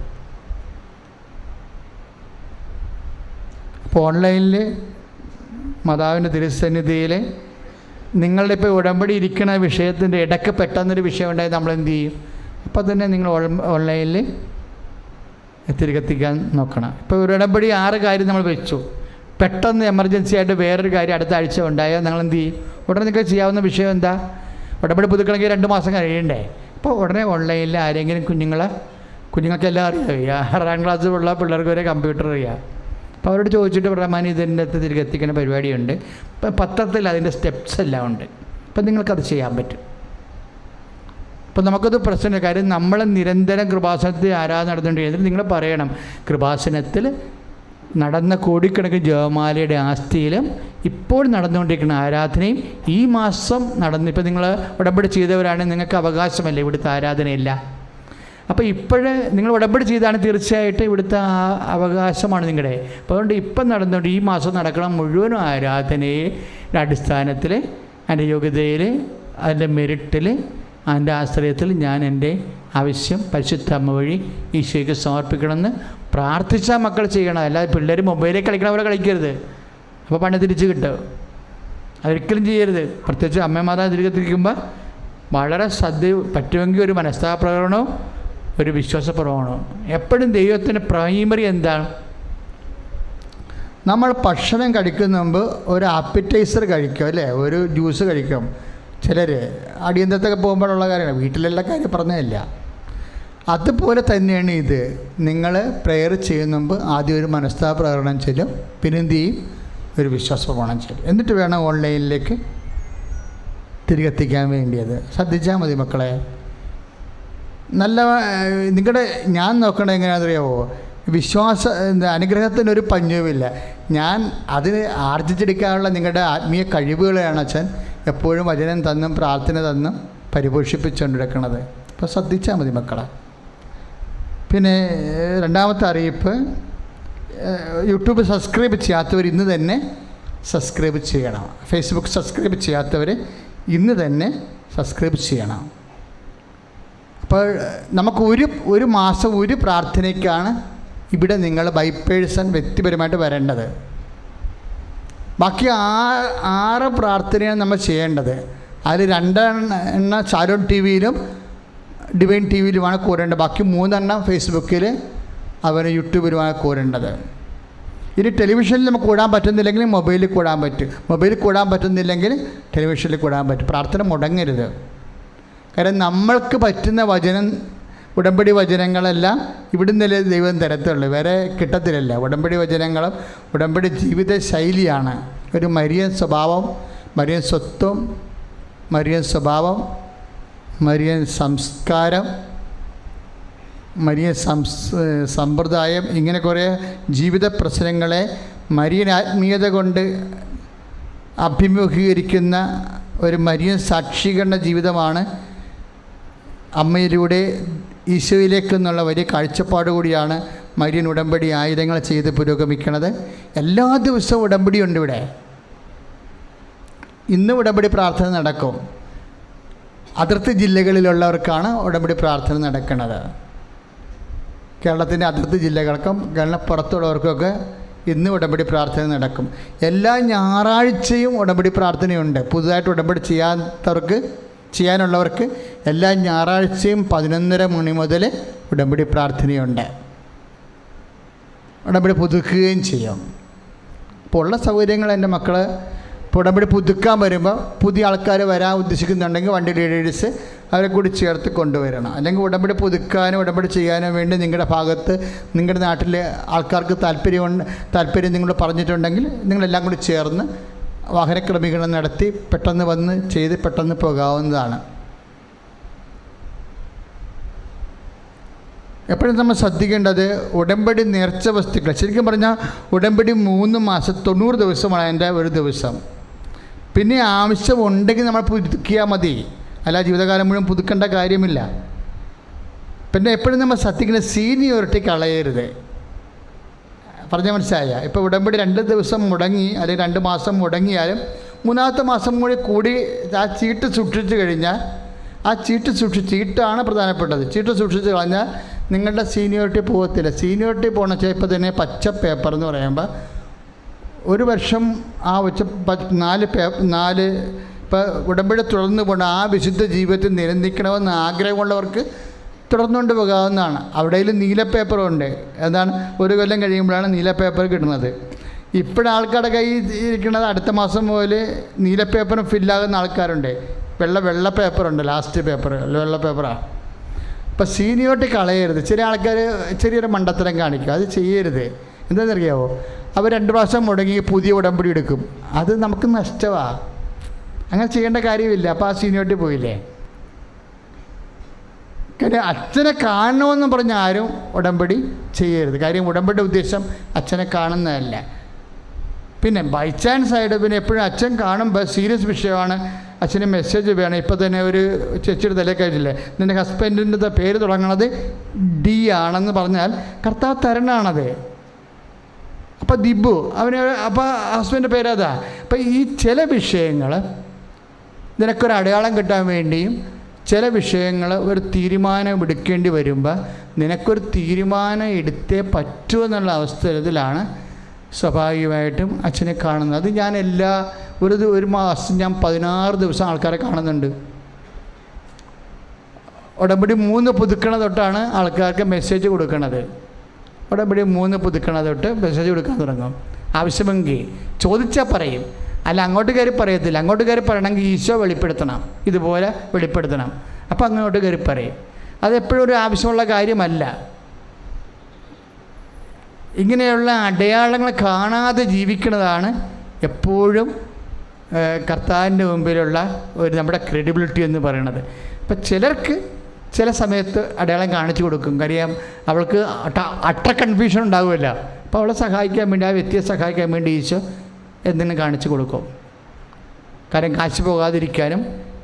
Speaker 1: അപ്പോൾ ഓൺലൈനിൽ മാതാവിൻ്റെ തിരുസന്നിധിയിൽ നിങ്ങളുടെ ഇപ്പോൾ ഉടമ്പടി ഇരിക്കുന്ന വിഷയത്തിൻ്റെ ഇടയ്ക്ക് പെട്ടെന്നൊരു വിഷയം ഉണ്ടായി നമ്മൾ എന്ത് ചെയ്യും? അപ്പോൾ തന്നെ നിങ്ങൾ ഓൺലൈനിൽ തിരികെത്തിക്കാൻ നോക്കണം. ഇപ്പോൾ ഒരു ഉടമ്പടി 6 കാര്യം നമ്മൾ വെച്ചു. പെട്ടെന്ന് എമർജൻസി ആയിട്ട് വേറൊരു കാര്യം അടുത്ത ആഴ്ച ഉണ്ടായാൽ നിങ്ങൾ എന്ത് ചെയ്യും? ഉടനെ നിങ്ങൾക്ക് ചെയ്യാവുന്ന വിഷയം എന്താ? ഉടമ്പടി പുതുക്കണമെങ്കിൽ 2 മാസം കഴിയണ്ടേ? അപ്പോൾ ഉടനെ ഓൺലൈനിൽ ആരെങ്കിലും കുഞ്ഞുങ്ങൾക്കെല്ലാം അറിയാം. 6-ാം ക്ലാസ്സിലുള്ള പിള്ളേർക്ക് വരെ കമ്പ്യൂട്ടർ അറിയാം. അപ്പോൾ അവരോട് ചോദിച്ചിട്ട് പറയാൻ ഇതിൻ്റെ അകത്ത് തിരികെ എത്തിക്കുന്ന പരിപാടിയുണ്ട്. ഇപ്പം പത്രത്തിൽ അതിൻ്റെ സ്റ്റെപ്സ് എല്ലാം ഉണ്ട്. അപ്പം നിങ്ങൾക്കത് ചെയ്യാൻ പറ്റും. അപ്പം നമുക്കത് പ്രശ്നമില്ല. കാര്യം നമ്മൾ നിരന്തരം കൃപാസനത്തിൽ ആരാധന നടന്നുകൊണ്ടിരിക്കുന്നത്. നിങ്ങൾ പറയണം, കൃപാസനത്തിൽ നടന്ന കോടിക്കണക്കിന് ജപമാലയുടെ ആസ്തിയിലും ഇപ്പോൾ നടന്നുകൊണ്ടിരിക്കുന്ന ആരാധനയും ഈ മാസം നടന്ന്, ഇപ്പം നിങ്ങൾ ഉടമ്പടി ചെയ്തവരാണെങ്കിൽ നിങ്ങൾക്ക് അവകാശമല്ലേ ഇവിടുത്തെ ആരാധനയില്ല. അപ്പോൾ ഇപ്പോഴേ നിങ്ങൾ ഉടമ്പടി ചെയ്താണ് തീർച്ചയായിട്ടും ഇവിടുത്തെ അവകാശമാണ് നിങ്ങളുടെ. അപ്പോൾ അതുകൊണ്ട് ഇപ്പം നടന്നുകൊണ്ട് ഈ മാസം നടക്കണം മുഴുവനും ആരാധനയുടെ അടിസ്ഥാനത്തിൽ, അതിൻ്റെ യോഗ്യതയിൽ, അതിൻ്റെ മെറിറ്റിൽ, അതിൻ്റെ ആശ്രയത്തിൽ ഞാൻ എൻ്റെ ആവശ്യം പരിശുദ്ധ അമ്മ വഴി ഈശോയ്ക്ക് സമർപ്പിക്കണമെന്ന് പ്രാർത്ഥിച്ചാൽ മക്കൾ ചെയ്യണം. അല്ലാതെ പിള്ളേർ മൊബൈലിൽ കളിക്കണ പോലെ കളിക്കരുത്. അപ്പോൾ പണി തിരിച്ച് കിട്ടും. അതൊരിക്കലും ചെയ്യരുത്. പ്രത്യേകിച്ച് അമ്മ മാതാവ് തിരികെത്തിരിക്കുമ്പോൾ വളരെ പറ്റുമെങ്കിൽ ഒരു മനസ്താപ്രകടനവും ഒരു വിശ്വാസപ്രകടനവും. എപ്പോഴും ദൈവത്തിൻ്റെ പ്രൈമറി എന്താണ്? നമ്മൾ ഭക്ഷണം കഴിക്കുന്ന മുമ്പ് ഒരു ആപ്പിറ്റൈസർ കഴിക്കും അല്ലേ? ഒരു ജ്യൂസ് കഴിക്കും. ചിലർ അടിയന്തരത്തൊക്കെ പോകുമ്പോഴുള്ള കാര്യമാണ്. വീട്ടിലുള്ള കാര്യം പറഞ്ഞതല്ല. അതുപോലെ തന്നെയാണ് ഇത്. നിങ്ങൾ പ്രെയർ ചെയ്യുന്ന മുമ്പ് ആദ്യം ഒരു മനസ്താപ്രകടനം ചെല്ലും, പിന്നെ എന്ത് ചെയ്യും? ഒരു വിശ്വാസപ്രകടനം ചെല്ലും. എന്നിട്ട് വേണം ഓൺലൈനിലേക്ക് തിരികെത്തിക്കാൻ വേണ്ടിയത്. ശ്രദ്ധിച്ചാൽ മതി മക്കളെ. നല്ല നിങ്ങളുടെ ഞാൻ നോക്കണത് എങ്ങനെയാണെന്നറിയാമോ? അനുഗ്രഹത്തിനൊരു പഞ്ഞവുമില്ല. ഞാൻ അതിന് ആർജിച്ചെടുക്കാനുള്ള നിങ്ങളുടെ ആത്മീയ കഴിവുകളെയാണ് അച്ഛൻ എപ്പോഴും വചനം തന്നും പ്രാർത്ഥന തന്നും പരിപോഷിപ്പിച്ചുകൊണ്ടിരിക്കുന്നത്. അപ്പോൾ ശ്രദ്ധിച്ചാൽ മതി മക്കളെ. പിന്നെ 2ാമത്തെ അറിയിപ്പ്, യൂട്യൂബ് സബ്സ്ക്രൈബ് ചെയ്യാത്തവർ ഇന്ന് തന്നെ സബ്സ്ക്രൈബ് ചെയ്യണം. ഫേസ്ബുക്ക് സബ്സ്ക്രൈബ് ചെയ്യാത്തവർ ഇന്ന് തന്നെ സബ്സ്ക്രൈബ് ചെയ്യണം. അപ്പോൾ നമുക്ക് ഒരു മാസം ഒരു പ്രാർത്ഥനയ്ക്കാണ് ഇവിടെ നിങ്ങൾ ബൈ പേഴ്സൺ വ്യക്തിപരമായിട്ട് വരേണ്ടത്. ബാക്കി 6 പ്രാർത്ഥനയാണ് നമ്മൾ ചെയ്യേണ്ടത്. അതിൽ 2 ഷാരോൺ ടി വിയിലും ഡിവൈൻ ടി വിയിലുമാണ് കൂരേണ്ടത്. ബാക്കി 3 ഫേസ്ബുക്കിൽ അവന് യൂട്യൂബിലുമാണ് കൂരേണ്ടത്. ഇനി ടെലിവിഷനിൽ നമുക്ക് കൂടാൻ പറ്റുന്നില്ലെങ്കിൽ മൊബൈലിൽ കൂടാൻ പറ്റും. മൊബൈലിൽ കൂടാൻ പറ്റുന്നില്ലെങ്കിൽ ടെലിവിഷനിൽ കൂടാൻ പറ്റും. പ്രാർത്ഥന മുടങ്ങരുത്. കാരണം നമ്മൾക്ക് പറ്റുന്ന വചനം ഉടമ്പടി വചനങ്ങളെല്ലാം ഇവിടുന്നല്ലേ ദൈവം തരത്തുള്ളൂ, വേറെ കിട്ടത്തില്ലല്ല. ഉടമ്പടി വചനങ്ങളും ഉടമ്പടി ജീവിത ശൈലിയാണ്. ഒരു മരിയൻ സ്വഭാവം, മരിയൻ സ്വത്വം, മരിയൻ സ്വഭാവം, മരിയൻ സംസ്കാരം, മരിയൻ സമ്പ്രദായം, ഇങ്ങനെ കുറേ ജീവിത പ്രശ്നങ്ങളെ മരിയൻ ആത്മീയത കൊണ്ട് അഭിമുഖീകരിക്കുന്ന ഒരു മരിയൻ സാക്ഷീകരണ ജീവിതമാണ് അമ്മയിലൂടെ ഈശോയിലേക്കെന്നുള്ള വലിയ കാഴ്ചപ്പാട് കൂടിയാണ് മരിയൻ ഉടമ്പടി ആയുധങ്ങൾ ചെയ്ത് പുരോഗമിക്കുന്നത്. എല്ലാ ദിവസവും ഉടമ്പടിയുണ്ട് ഇവിടെ. ഇന്ന് ഉടമ്പടി പ്രാർത്ഥന നടക്കും. അതിർത്തി ജില്ലകളിലുള്ളവർക്കാണ് ഉടമ്പടി പ്രാർത്ഥന നടക്കുന്നത്. കേരളത്തിൻ്റെ അതിർത്തി ജില്ലകൾക്കും കേരളപ്പുറത്തുള്ളവർക്കൊക്കെ ഇന്ന് ഉടമ്പടി പ്രാർത്ഥന നടക്കും. എല്ലാ ഞായറാഴ്ചയും ഉടമ്പടി പ്രാർത്ഥനയുണ്ട്. പുതുതായിട്ട് ഉടമ്പടി ചെയ്യാനുള്ളവർക്ക് എല്ലാ ഞായറാഴ്ചയും 11:30 മണി മുതൽ ഉടമ്പടി പ്രാർത്ഥനയുണ്ട്. ഉടമ്പടി പുതുക്കുകയും ചെയ്യും. അപ്പോൾ ഉള്ള സൗകര്യങ്ങൾ എൻ്റെ മക്കൾ ഇപ്പോൾ ഉടമ്പടി പുതുക്കാൻ വരുമ്പോൾ പുതിയ ആൾക്കാർ വരാൻ ഉദ്ദേശിക്കുന്നുണ്ടെങ്കിൽ വണ്ടി ലീഡേഴ്സ് അവരെ കൂടി ചേർത്ത് കൊണ്ടുവരണം. അല്ലെങ്കിൽ ഉടമ്പടി പുതുക്കാനും ഉടമ്പടി ചെയ്യാനും വേണ്ടി നിങ്ങളുടെ ഭാഗത്ത് നിങ്ങളുടെ നാട്ടിലെ ആൾക്കാർക്ക് താല്പര്യം നിങ്ങൾ പറഞ്ഞിട്ടുണ്ടെങ്കിൽ നിങ്ങളെല്ലാം കൂടി ചേർന്ന് വാഹന ക്രമീകരണം നടത്തി പെട്ടെന്ന് വന്ന് ചെയ്ത് പെട്ടെന്ന് പോകാവുന്നതാണ്. എപ്പോഴും നമ്മൾ ശ്രദ്ധിക്കേണ്ടത് ഉടമ്പടി നേർച്ച വസ്തുക്കൾ. ശരിക്കും പറഞ്ഞാൽ ഉടമ്പടി 3 മാസം 90 ദിവസമാണ് അതിൻ്റെ ഒരു ദിവസം. പിന്നെ ആവശ്യമുണ്ടെങ്കിൽ നമ്മൾ പുതുക്കിയാൽ മതി, അല്ല ജീവിതകാലം മുഴുവൻ പുതുക്കേണ്ട കാര്യമില്ല. പിന്നെ എപ്പോഴും നമ്മൾ ശ്രദ്ധിക്കുന്നത് സീനിയോറിറ്റി കളയരുത്. പറഞ്ഞാൽ മനസ്സിലായ? ഇപ്പോൾ ഉടമ്പടി 2 ദിവസം മുടങ്ങി അല്ലെങ്കിൽ 2 മാസം മുടങ്ങിയാലും 3-ാമത്തെ മാസം കൂടി ആ ചീട്ട് സൂക്ഷിച്ച് കഴിഞ്ഞാൽ ആ ചീട്ടാണ് പ്രധാനപ്പെട്ടത്. ചീട്ട് സൂക്ഷിച്ച് കളഞ്ഞാൽ നിങ്ങളുടെ സീനിയോറിറ്റി പോകത്തില്ല. സീനിയോറിറ്റി പോകണം വെച്ചാൽ ഇപ്പോൾ തന്നെ പച്ച പേപ്പർ എന്ന് പറയുമ്പോൾ 1 വർഷം ആ വെച്ച് 4 ഇപ്പോൾ ഉടമ്പടി തുടർന്ന് പോകണം. ആ വിശുദ്ധ ജീവിതത്തിൽ നിലനിൽക്കണമെന്ന് ആഗ്രഹമുള്ളവർക്ക് തുടർന്നുകൊണ്ട് പോകാവുന്നതാണ്. അവിടെയും നീല പേപ്പറുണ്ട്. എന്താണ്, 1 കൊല്ലം കഴിയുമ്പോഴാണ് നീല പേപ്പർ കിട്ടുന്നത്. ഇപ്പോഴാൾക്കാരുടെ കയ്യിൽ ഇരിക്കുന്നത് അടുത്ത മാസം മുതൽ നീല പേപ്പറും ഫില്ലാകുന്ന ആൾക്കാരുണ്ട്. വെള്ള പേപ്പറുണ്ട്, ലാസ്റ്റ് പേപ്പർ വെള്ള പേപ്പറാണ്. അപ്പോൾ സീനിയോറിറ്റി കളയരുത്. ചില ആൾക്കാർ ചെറിയൊരു മണ്ടത്തരം കാണിക്കും, അത് ചെയ്യരുത്. എന്താണെന്നറിയാമോ? അവർ 2 പ്രാവശ്യം മുടങ്ങി പുതിയ ഉടമ്പടി എടുക്കും. അത് നമുക്ക് നഷ്ടമാണ്. അങ്ങനെ ചെയ്യേണ്ട കാര്യമില്ല. അപ്പോൾ ആ സീനിയോറിറ്റി പോയില്ലേ. കാര്യം അച്ഛനെ കാണണമെന്ന് പറഞ്ഞ ആരും ഉടമ്പടി ചെയ്യരുത്. കാര്യം ഉടമ്പടി ഉദ്ദേശം അച്ഛനെ കാണുന്നതല്ല. പിന്നെ ബൈ ചാൻസ് ആയിട്ട് പിന്നെ എപ്പോഴും അച്ഛൻ കാണുമ്പോൾ സീരിയസ് വിഷയമാണ്, അച്ഛന് മെസ്സേജ് വേണം. ഇപ്പോൾ തന്നെ ഒരു ചേച്ചിയുടെ തലേക്കായിട്ടില്ലേ, നിൻ്റെ ഹസ്ബൻഡിൻ്റെ പേര് തുടങ്ങണത് D ആണെന്ന് പറഞ്ഞാൽ കർത്താവ് തരണാണത്. അപ്പോൾ ദിബു അപ്പോൾ ഹസ്ബൻഡിൻ്റെ പേരതാ. അപ്പോൾ ഈ ചില വിഷയങ്ങൾ നിനക്കൊരു അടയാളം കിട്ടാൻ വേണ്ടിയും ചില വിഷയങ്ങൾ ഒരു തീരുമാനം എടുക്കേണ്ടി വരുമ്പോൾ നിനക്കൊരു തീരുമാനം എടുത്തേ പറ്റൂ എന്നുള്ള അവസ്ഥയിലാണ് സ്വാഭാവികമായിട്ടും അച്ഛനെ കാണുന്നത്. അത് ഞാൻ ഒരു മാസം ഞാൻ 16 ദിവസം ആൾക്കാരെ കാണുന്നുണ്ട്. ഉടമ്പടി 3 പുതുക്കണ തൊട്ടാണ് ആൾക്കാർക്ക് മെസ്സേജ് കൊടുക്കുന്നത്. ഉടമ്പടി 3 പുതുക്കണ തൊട്ട് മെസ്സേജ് കൊടുക്കാൻ തുടങ്ങും. ആവശ്യമെങ്കിൽ ചോദിച്ചാൽ പറയും, അല്ല അങ്ങോട്ട് കയറി പറയത്തില്ല. അങ്ങോട്ട് കയറി പറയണമെങ്കിൽ ഈശോ വെളിപ്പെടുത്തണം, ഇതുപോലെ വെളിപ്പെടുത്തണം. അപ്പോൾ അങ്ങോട്ട് കയറി പറയും. അതെപ്പോഴും ഒരു ആവശ്യമുള്ള കാര്യമല്ല. ഇങ്ങനെയുള്ള അടയാളങ്ങൾ കാണാതെ ജീവിക്കുന്നതാണ് എപ്പോഴും കർത്താവിൻ്റെ മുമ്പിലുള്ള നമ്മുടെ ക്രെഡിബിലിറ്റി എന്ന് പറയുന്നത്. ഇപ്പം ചിലർക്ക് ചില സമയത്ത് അടയാളം കാണിച്ചു കൊടുക്കും. കാര്യം അവൾക്ക് കൺഫ്യൂഷൻ ഉണ്ടാകുമല്ലോ. അപ്പോൾ അവളെ സഹായിക്കാൻ വേണ്ടി, ആ വ്യക്തിയെ സഹായിക്കാൻ വേണ്ടി ഈശോ എന്തെങ്കിലും കാണിച്ചു കൊടുക്കും. കാര്യം കാശ് പോകാതിരിക്കാനും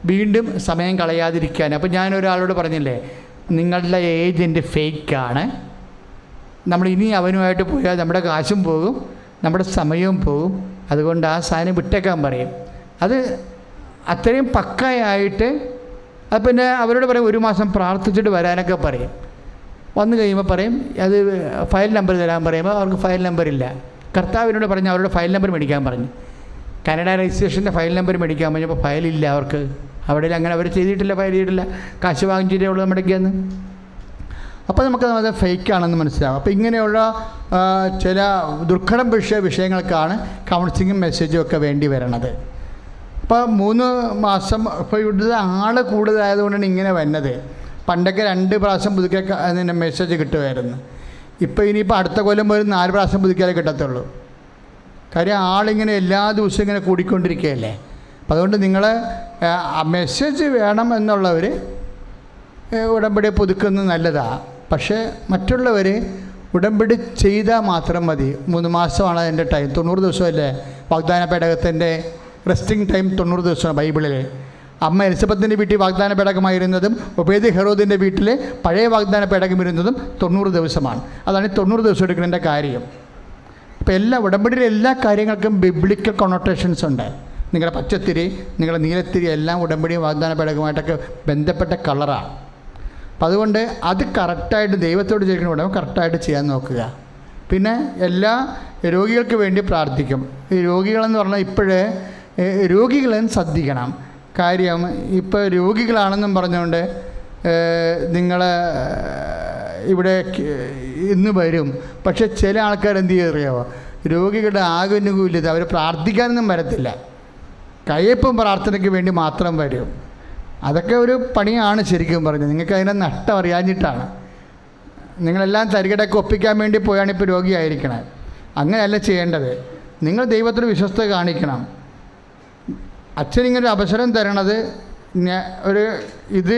Speaker 1: വീണ്ടും സമയം കളയാതിരിക്കാനും. അപ്പോൾ ഞാനൊരാളോട് പറഞ്ഞില്ലേ, നിങ്ങളുടെ ഏജൻറ്റ് ഫേക്കാണ്, നമ്മൾ ഇനി അവനുമായിട്ട് പോയാൽ നമ്മുടെ കാശും പോകും, നമ്മുടെ സമയവും പോകും, അതുകൊണ്ട് ആ സാധനം വിട്ടേക്കാൻ പറയും. അത് അത്രയും പക്കയായിട്ട് അത് പിന്നെ അവരോട് പറയും 1 മാസം പ്രാർത്ഥിച്ചിട്ട് വരാനൊക്കെ പറയും. വന്നു കഴിയുമ്പോൾ പറയും അത് ഫയൽ നമ്പർ തരാൻ പറയുമ്പോൾ അവർക്ക് ഫയൽ നമ്പർ ഇല്ല. കർത്താവിനോട് പറഞ്ഞ് അവരുടെ ഫയൽ നമ്പർ മേടിക്കാൻ പറഞ്ഞു. കാനഡ രജിസ്ട്രേഷൻ്റെ ഫയൽ നമ്പർ മേടിക്കാൻ പറഞ്ഞപ്പോൾ ഫയലില്ല അവർക്ക്. അവിടെ അങ്ങനെ അവർ ചെയ്തിട്ടില്ല, ഫയൽ ചെയ്തിട്ടില്ല, കാശ് വാങ്ങിച്ചിട്ടേ ഉള്ളൂ നമ്മുടെയൊക്കെയെന്ന്. അപ്പോൾ നമുക്കത് ഫേക്കാണെന്ന് മനസ്സിലാവും. അപ്പോൾ ഇങ്ങനെയുള്ള ചില ദുർഘടം വിഷയങ്ങൾക്കാണ് കൗൺസിലിങ്ങും മെസ്സേജും ഒക്കെ വേണ്ടി വരണത്. അപ്പോൾ 3 മാസം ഇപ്പോൾ ഇവിടുത്തെ ആൾ കൂടുതലായതുകൊണ്ടാണ് ഇങ്ങനെ വരുന്നത്. പണ്ടൊക്കെ 2 പ്രാവശ്യം പുതുക്കിയാൽ അതിൻ്റെ മെസ്സേജ് കിട്ടുമായിരുന്നു. ഇപ്പോൾ ഇനിയിപ്പോൾ അടുത്ത കൊല്ലം ഒരു 4 പ്രാവശ്യം പുതുക്കിയാലേ കിട്ടത്തുള്ളൂ. കാര്യം ആളിങ്ങനെ എല്ലാ ദിവസവും ഇങ്ങനെ കൂടിക്കൊണ്ടിരിക്കുകയല്ലേ. അപ്പം അതുകൊണ്ട് നിങ്ങൾ മെസ്സേജ് വേണം എന്നുള്ളവർ ഉടമ്പടി പുതുക്കുന്നത് നല്ലതാണ്. പക്ഷേ മറ്റുള്ളവർ ഉടമ്പടി ചെയ്താൽ മാത്രം മതി. 3 മാസമാണ് അതിൻ്റെ ടൈം. 90 ദിവസമല്ലേ വാഗ്ദാന പേടകത്തിൻ്റെ റെസ്റ്റിംഗ് ടൈം? 90 ദിവസമാണ് ബൈബിളിൽ. അമ്മ എലിസബത്തിൻ്റെ വീട്ടിൽ വാഗ്ദാന പേടകമായിരുന്നതും ഒബേദ് ഹെറോദിൻ്റെ വീട്ടിൽ പഴയ വാഗ്ദാന പേടകം ഇരുന്നതും 90 ദിവസമാണ്. അതാണ് 90 ദിവസം എടുക്കുന്നതിൻ്റെ കാര്യം. അപ്പോൾ എല്ലാ ഉടമ്പടിയിലെ എല്ലാ കാര്യങ്ങൾക്കും ബിബ്ലിക്കൽ കൊണോട്ടേഷൻസ് ഉണ്ട്. നിങ്ങളുടെ പച്ചത്തിരി, നിങ്ങളുടെ നീലത്തിരി എല്ലാം ഉടമ്പടിയും വാഗ്ദാന പേടകമായിട്ടൊക്കെ ബന്ധപ്പെട്ട കളറാണ്. അപ്പം അതുകൊണ്ട് അത് കറക്റ്റായിട്ട് ദൈവത്തോട് ചോദിക്കുന്ന ഉടമ്പടി കറക്റ്റായിട്ട് ചെയ്യാൻ നോക്കുക. പിന്നെ എല്ലാ രോഗികൾക്ക് വേണ്ടി പ്രാർത്ഥിക്കും. ഈ രോഗികളെന്ന് പറഞ്ഞാൽ ഇപ്പോഴേ രോഗികളെന്ന് ശ്രദ്ധിക്കണം. കാര്യം ഇപ്പോൾ രോഗികളാണെന്നും പറഞ്ഞുകൊണ്ട് നിങ്ങൾ ഇവിടെ ഇന്ന് വരും. പക്ഷേ ചില ആൾക്കാർ എന്ത് ചെയ്തറിയാമോ? രോഗികളുടെ ആനുകൂല്യത അവർ പ്രാർത്ഥിക്കാനൊന്നും വരത്തില്ല, കയ്യപ്പും പ്രാർത്ഥനയ്ക്ക് വേണ്ടി മാത്രം വരും. അതൊക്കെ ഒരു പണിയാണ് ശരിക്കും പറഞ്ഞത്. നിങ്ങൾക്ക് അതിനെ നഷ്ടം അറിയാഞ്ഞിട്ടാണ്. നിങ്ങളെല്ലാം തരികടയൊക്കെ ഒപ്പിക്കാൻ വേണ്ടി പോയാണ് ഇപ്പോൾ രോഗിയായിരിക്കണം. അങ്ങനെയല്ല ചെയ്യേണ്ടത്. നിങ്ങൾ ദൈവത്തിന് വിശ്വസ്തത കാണിക്കണം. അച്ഛനിങ്ങനൊരു അവസരം തരണത് ഇത്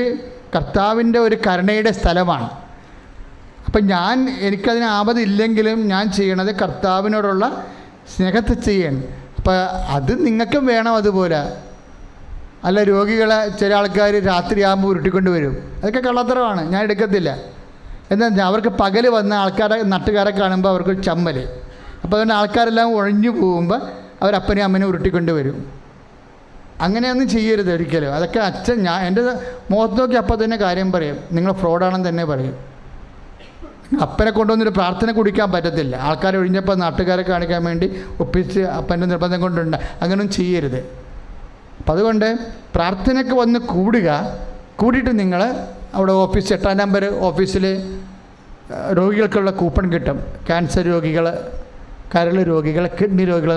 Speaker 1: കർത്താവിൻ്റെ ഒരു കരുണയുടെ സ്ഥലമാണ്. അപ്പം എനിക്കതിന് ആപതില്ലെങ്കിലും ഞാൻ ചെയ്യണത് കർത്താവിനോടുള്ള സ്നേഹത്തെ ചെയ്യണം. അപ്പം അത് നിങ്ങൾക്കും വേണം അതുപോലെ. അല്ല, രോഗികളെ ചില ആൾക്കാർ രാത്രിയാകുമ്പോൾ ഉരുട്ടിക്കൊണ്ട് വരും. അതൊക്കെ കള്ളത്തരമാണ്, ഞാൻ എടുക്കത്തില്ല. എന്താ അവർക്ക് പകൽ വന്ന നാട്ടുകാരെ കാണുമ്പോൾ അവർക്ക് ചമ്മൽ. അപ്പോൾ അതുകൊണ്ട് ആൾക്കാരെല്ലാം ഒഴിഞ്ഞു പോകുമ്പോൾ അവരപ്പനെ അമ്മനെ ഉരുട്ടിക്കൊണ്ട് വരും. അങ്ങനെയൊന്നും ചെയ്യരുത് ഒരിക്കലും. അതൊക്കെ അച്ഛൻ എൻ്റെ മുഖത്ത് നോക്കി അപ്പം തന്നെ കാര്യം പറയും, നിങ്ങൾ ഫ്രോഡാണെന്ന് തന്നെ പറയും. അപ്പനെ കൊണ്ടുവന്നൊരു പ്രാർത്ഥന കുടിക്കാൻ പറ്റത്തില്ല. ആൾക്കാരെ ഒഴിഞ്ഞപ്പോൾ നാട്ടുകാരെ കാണിക്കാൻ വേണ്ടി ഒപ്പിച്ച് അപ്പൻ്റെ നിർബന്ധം കൊണ്ടുണ്ട്. അങ്ങനെയൊന്നും ചെയ്യരുത്. അപ്പം അതുകൊണ്ട് പ്രാർത്ഥനയ്ക്ക് വന്ന് കൂടിയിട്ട് നിങ്ങൾ അവിടെ 8 നമ്പർ ഓഫീസിൽ രോഗികൾക്കുള്ള കൂപ്പൺ കിട്ടും. ക്യാൻസർ രോഗികൾ, കരൾ രോഗികൾ, കിഡ്നി രോഗികൾ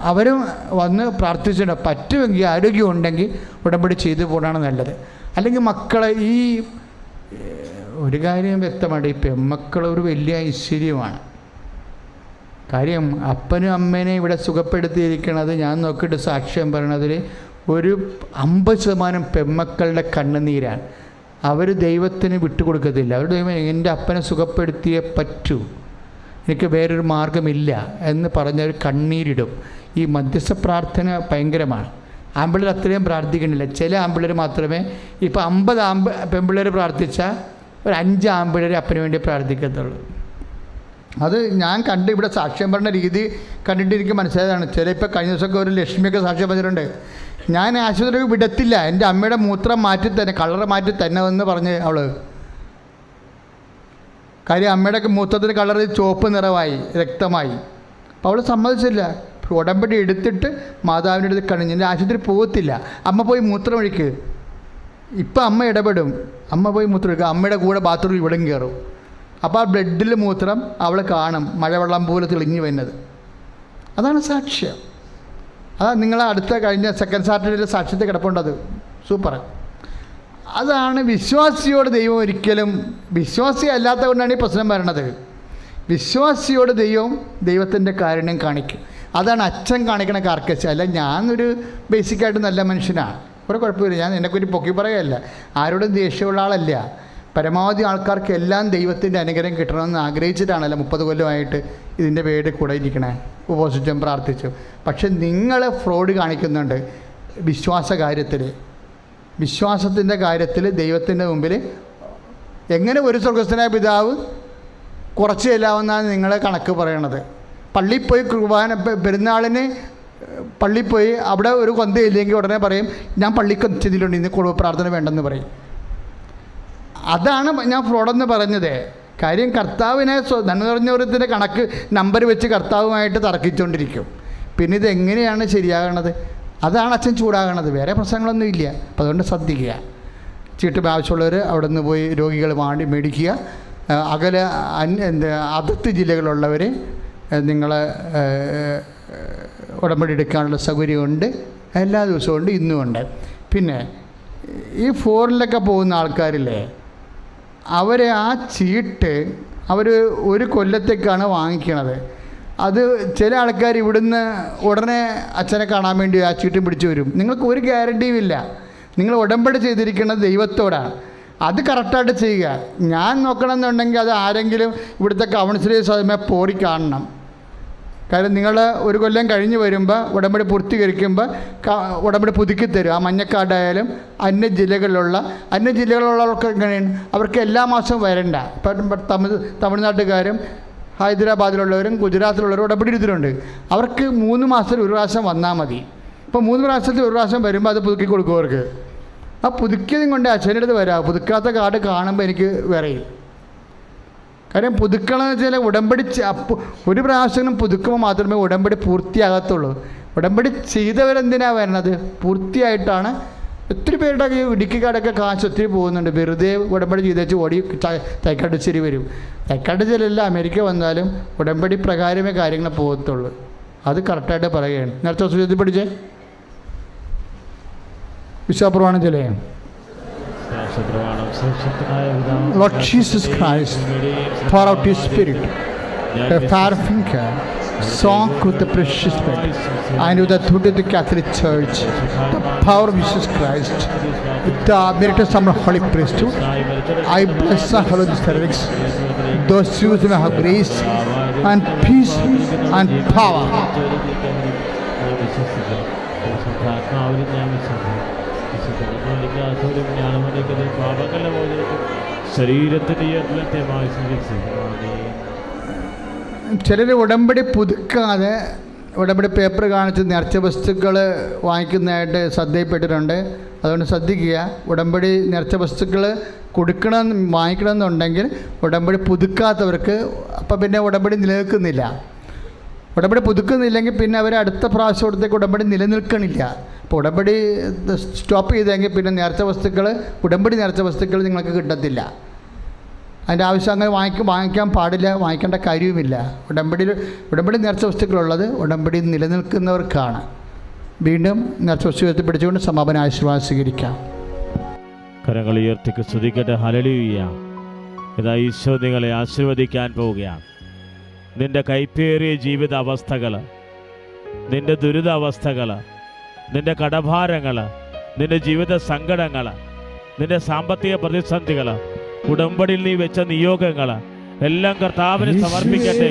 Speaker 1: അവരും വന്ന് പ്രാർത്ഥിച്ചിട്ട് പറ്റുമെങ്കിൽ ആരോഗ്യമുണ്ടെങ്കിൽ ഉടമ്പടി ചെയ്തു പോകണമാണ് നല്ലത്. അല്ലെങ്കിൽ മക്കളെ ഒരു കാര്യം വ്യക്തമാണ്, ഈ പെൺമക്കൾ ഒരു വലിയ ഐശ്വര്യമാണ്. കാര്യം അപ്പനും അമ്മേനെ ഇവിടെ സുഖപ്പെടുത്തിയിരിക്കണത് ഞാൻ നോക്കിയിട്ട് സാക്ഷ്യം പറയണതിൽ ഒരു 50% പെൺമക്കളുടെ കണ്ണുനീരാണ്. അവർ ദൈവത്തിന് വിട്ടുകൊടുക്കത്തില്ല. അവർ ദൈവം എൻ്റെ അപ്പനെ സുഖപ്പെടുത്തിയേ പറ്റൂ, എനിക്ക് വേറൊരു മാർഗമില്ല എന്ന് പറഞ്ഞൊരു കണ്ണീരിടും. ഈ മധ്യസ്ഥ പ്രാർത്ഥന ഭയങ്കരമാണ്. ആമ്പിള്ളേർ അത്രയും പ്രാർത്ഥിക്കണില്ല. ചില ആമ്പിള്ളേർ മാത്രമേ, ഇപ്പോൾ 50 പെൺപിള്ളേർ പ്രാർത്ഥിച്ചാൽ ഒരു 5 ആമ്പിള്ളേർ അപ്പന് വേണ്ടി പ്രാർത്ഥിക്കത്തുള്ളൂ. അത് ഞാൻ ഇവിടെ സാക്ഷ്യം പറഞ്ഞ രീതി കണ്ടിട്ട് എനിക്ക് മനസ്സിലായതാണ്. ഇപ്പോൾ കഴിഞ്ഞ ദിവസമൊക്കെ ഒരു ലക്ഷ്മിയൊക്കെ സാക്ഷ്യം പറഞ്ഞിട്ടുണ്ട്. ഞാൻ ആശുപത്രിക്ക് വിടത്തില്ല, എൻ്റെ അമ്മയുടെ മൂത്രം മാറ്റി തന്നെ, കളർ മാറ്റി തന്നെ എന്ന് പറഞ്ഞ് അവൾ. കാര്യം അമ്മയുടെ മൂത്രത്തിന് കളർ ചുവപ്പ് നിറമായി, രക്തമായി. അപ്പോൾ അവൾ സമ്മതിച്ചില്ല. ഉടമ്പടി എടുത്തിട്ട് മാതാവിൻ്റെ അടുത്ത് കഴിഞ്ഞ് എൻ്റെ ആശുപത്രി പോകത്തില്ല, അമ്മ പോയി മൂത്രം ഒഴിക്ക്. ഇപ്പം അമ്മ ഇടപെടും. അമ്മ പോയി മൂത്രം ഒഴിക്കുക. അമ്മയുടെ കൂടെ ബാത്റൂമിൽ ഇവിടെയും കയറും. അപ്പോൾ ആ ബ്ലഡിൽ മൂത്രം അവൾ കാണും, മഴവെള്ളം പോലെ തെളിഞ്ഞു വരുന്നത്. അതാണ് സാക്ഷ്യം. അതാ നിങ്ങൾ അടുത്ത കഴിഞ്ഞ സെക്കൻഡ് സാറ്റർഡേയിലെ സാക്ഷ്യത്തെ കിടപ്പുണ്ടത്. സൂപ്പർ. അതാണ് വിശ്വാസിയോട് ദൈവം ഒരിക്കലും, വിശ്വാസി അല്ലാത്ത കൊണ്ടാണ് ഈ പ്രശ്നം വരണത്. വിശ്വാസിയോട് ദൈവത്തിൻ്റെ കാരുണ്യം കാണിക്കും. അതാണ് അച്ഛൻ കാണിക്കണ കാർക്കശ. അല്ല, ഞാനൊരു ബേസിക്കായിട്ട് നല്ല മനുഷ്യനാണ്, ഒരു കുഴപ്പമില്ല, ഞാൻ എന്നെക്കുറിച്ച് പൊക്കി പറയുകയല്ല, ആരോടും ദേഷ്യമുള്ള ആളല്ല. പരമാവധി ആൾക്കാർക്ക് എല്ലാം ദൈവത്തിൻ്റെ അനുഗ്രഹം കിട്ടണമെന്ന് ആഗ്രഹിച്ചിട്ടാണല്ലോ 30 കൊല്ലമായിട്ട് ഇതിൻ്റെ പേര് കൂടെ ഇരിക്കണേ, ഉപവസിച്ചും പ്രാർത്ഥിച്ചും. പക്ഷെ നിങ്ങൾ ഫ്രോഡ് കാണിക്കുന്നുണ്ട് വിശ്വാസത്തിൻ്റെ കാര്യത്തിൽ ദൈവത്തിൻ്റെ മുമ്പിൽ. എങ്ങനെ ഒരു സ്വർഗസ്ഥനായ പിതാവ് കുറച്ച് ചെല്ലാവുന്നതാണ് നിങ്ങൾ കണക്ക് പറയണത്. പള്ളിയിൽ പോയി പെരുന്നാളിന് പള്ളിയിൽ പോയി അവിടെ ഒരു കൊന്തയില്ലെങ്കിൽ ഉടനെ പറയും ഞാൻ പള്ളിക്ക് ചെന്നിട്ടുണ്ട്, ഇന്ന് കുടുംബ പ്രാർത്ഥന വേണ്ടെന്ന് പറയും. അതാണ് ഞാൻ ഫ്രോഡെന്ന് പറഞ്ഞത്. കാര്യം കർത്താവിനെ നന്മ നിറഞ്ഞവരത്തിൻ്റെ കണക്ക് നമ്പർ വെച്ച് കർത്താവുമായിട്ട് തർക്കിച്ചുകൊണ്ടിരിക്കും. പിന്നെ ഇതെങ്ങനെയാണ് ശരിയാകണത്? അതാണ് അച്ഛൻ ചൂടാകണത്, വേറെ പ്രശ്നങ്ങളൊന്നും ഇല്ല. അപ്പോൾ അതുകൊണ്ട് ശ്രദ്ധിക്കുക. ചീട്ട് ആവശ്യമുള്ളവർ അവിടെ നിന്ന് പോയി രോഗികൾ മേടിക്കുക. അകലെ അതിർത്തി ജില്ലകളുള്ളവർ നിങ്ങൾ ഉടമ്പടി എടുക്കാനുള്ള സൗകര്യമുണ്ട്, എല്ലാ ദിവസവും ഉണ്ട്, ഇന്നും ഉണ്ട്. പിന്നെ ഈ ഫോറിലൊക്കെ പോകുന്ന ആൾക്കാരില്ലേ, അവർ ആ ചീട്ട് ഒരു കൊല്ലത്തേക്കാണ് വാങ്ങിക്കണത്. അത് ചില ആൾക്കാർ ഇവിടുന്ന് ഉടനെ അച്ഛനെ കാണാൻ വേണ്ടി ആ ചീട്ടും പിടിച്ചു വരും. നിങ്ങൾക്ക് ഒരു ഗ്യാരണ്ടിയും ഇല്ല. നിങ്ങൾ ഉടമ്പടി ചെയ്തിരിക്കുന്നത് ദൈവത്തോടാണ്. അത് കറക്റ്റായിട്ട് ചെയ്യുക. ഞാൻ നോക്കണമെന്നുണ്ടെങ്കിൽ അത് ആരെങ്കിലും ഇവിടുത്തെ കൗൺസിലേഴ്സ് അതുമേ പോറി കാണണം. കാര്യം നിങ്ങൾ ഒരു കൊല്ലം കഴിഞ്ഞ് വരുമ്പോൾ ഉടമ്പടി പൂർത്തീകരിക്കുമ്പോൾ ഉടമ്പടി പുതുക്കി തരും. ആ മഞ്ഞക്കാർഡായാലും അന്യജില്ലകളിലുള്ളവർക്ക് എങ്ങനെയാണ്, അവർക്ക് എല്ലാ മാസവും വരണ്ട. ഇപ്പം തമിഴ്നാട്ടുകാരും ഹൈദരാബാദിലുള്ളവരും ഗുജറാത്തിലുള്ളവരും ഉടമ്പടി എടുത്തിട്ടുണ്ട്. അവർക്ക് 3 മാസത്തിൽ ഒരു പ്രാവശ്യം വന്നാൽ മതി. ഇപ്പോൾ 3 പ്രാവശ്യത്തിൽ ഒരു പ്രാവശ്യം വരുമ്പോൾ അത് പുതുക്കി കൊടുക്കും അവർക്ക്. ആ പുതുക്കിയതും കൊണ്ട് അച്ഛൻ്റെ അടുത്ത് വരാം. പുതുക്കാത്ത കാർഡ് കാണുമ്പോൾ എനിക്ക് വിറയും. കാര്യം പുതുക്കണമെന്ന് വെച്ചാൽ ഉടമ്പടി ഒരു പ്രാവശ്യം പുതുക്കുമ്പോൾ മാത്രമേ ഉടമ്പടി പൂർത്തിയാകത്തുള്ളൂ. ഉടമ്പടി ചെയ്തവരെന്തിനാണ് വരുന്നത്? പൂർത്തിയായിട്ടാണ്. ഒത്തിരി പേരുടെ ഇടുക്കിക്കാടൊക്കെ കാശ് ഒത്തിരി പോകുന്നുണ്ട്. വെറുതെ ഉടമ്പടി ചെയ്തേച്ച് ഓടി തൈക്കാട്ടുശ്ശേരി വരും. തൈക്കാട്ടുശ്ശേരിയല്ല, അമേരിക്ക വന്നാലും ഉടമ്പടി പ്രകാരമേ കാര്യങ്ങൾ പോകത്തുള്ളൂ. അത് കറക്റ്റായിട്ട് പറയുകയാണ്. നേരത്തെ സുജത്തിൽ പഠിച്ചേ വിശ്വാസപ്രമാണം ചൊല്ലേ. Lord Jesus Christ, pour out His Spirit, a fire finger, song with the precious blood, and with the authority of the Catholic Church, the power of Jesus Christ, with the miracles of the Holy Priesthood, I bless the Holy Spirit, those who may have grace and peace and power. ചിലർ ഉടമ്പടി പുതുക്കാതെ ഉടമ്പടി paper കാണിച്ച് നേർച്ച വസ്തുക്കൾ വാങ്ങിക്കുന്നതായിട്ട് ശ്രദ്ധയിൽപ്പെട്ടിട്ടുണ്ട്. അതുകൊണ്ട് ശ്രദ്ധിക്കുക. ഉടമ്പടി നേർച്ച വസ്തുക്കൾ വാങ്ങിക്കണമെന്നുണ്ടെങ്കിൽ ഉടമ്പടി പുതുക്കാത്തവർക്ക് അപ്പം പിന്നെ ഉടമ്പടി നിലനിൽക്കുന്നില്ല. ഉടമ്പടി പുതുക്കുന്നില്ലെങ്കിൽ പിന്നെ അവർ അടുത്ത പ്രാവശ്യത്തേക്ക് ഉടമ്പടി നിലനിൽക്കണില്ല. അപ്പോൾ ഉടമ്പടി സ്റ്റോപ്പ് ചെയ്തെങ്കിൽ പിന്നെ ഉടമ്പടി നേർച്ച വസ്തുക്കൾ നിങ്ങൾക്ക് കിട്ടത്തില്ല. അതിൻ്റെ ആവശ്യം അങ്ങനെ വാങ്ങിക്കാൻ പാടില്ല, വാങ്ങിക്കേണ്ട കാര്യവുമില്ല. ഉടമ്പടി നേർച്ച വസ്തുക്കളുള്ളത് ഉടമ്പടി നിലനിൽക്കുന്നവർക്കാണ്. വീണ്ടും നേർച്ച വസ്തു പിടിച്ചുകൊണ്ട് സമാപന ആശീർവാദം സ്വീകരിക്കാം.
Speaker 2: കരങ്ങൾ ഉയർത്തിക്ക് സ്തുതിക്കട്ടെ. ഹല്ലേലൂയ. ഇതാ ഈശോ നിങ്ങളെ ആശീർവദിക്കാൻ പോവുകയാണ്. നിൻ്റെ കൈപ്പേറിയ ജീവിത അവസ്ഥകൾ, നിൻ്റെ ദുരിതാവസ്ഥകൾ, നിൻ്റെ കടഭാരങ്ങൾ, നിൻ്റെ ജീവിത സങ്കടങ്ങൾ, നിൻ്റെ സാമ്പത്തിക പ്രതിസന്ധികൾ, ഉടമ്പടിയിൽ നീ വെച്ച നിയോഗങ്ങൾ എല്ലാം കർത്താവിന് സമർപ്പിക്കട്ടെ.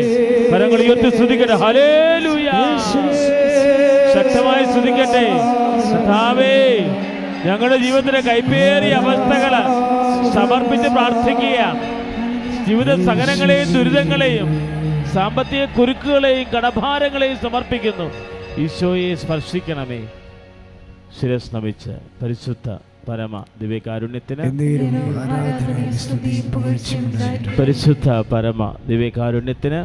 Speaker 2: കരങ്ങൾ ഉയർത്തി സ്തുതിക്കട്ടെ. ഹല്ലേലൂയ. ശക്തമായി സ്തുതിക്കട്ടെ. കർത്താവേ, ഞങ്ങളുടെ ജീവിതത്തിലെ കൈപ്പേറിയ അവസ്ഥകൾ സമർപ്പിച്ച് പ്രാർത്ഥിക്കുകയാണ്. ജീവിത സഹനങ്ങളെയും ദുരിതങ്ങളെയും സാമ്പത്തിക കുരുക്കുകളെയും കടഭാരങ്ങളെയും സമർപ്പിക്കുന്നു. ഈശോയെ സ്പർശിക്കണമേ. ശിരസ് നമിച്ച് പരിശുദ്ധ പരമ ദിവ്യകാരുണ്യത്തിന് പരിശുദ്ധ പരമ ദിവ്യകാരുണ്യത്തിന്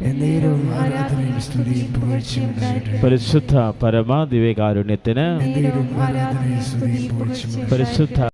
Speaker 2: പരിശുദ്ധ പരമ ദിവ്യകാരുണ്യത്തിന് പരിശുദ്ധ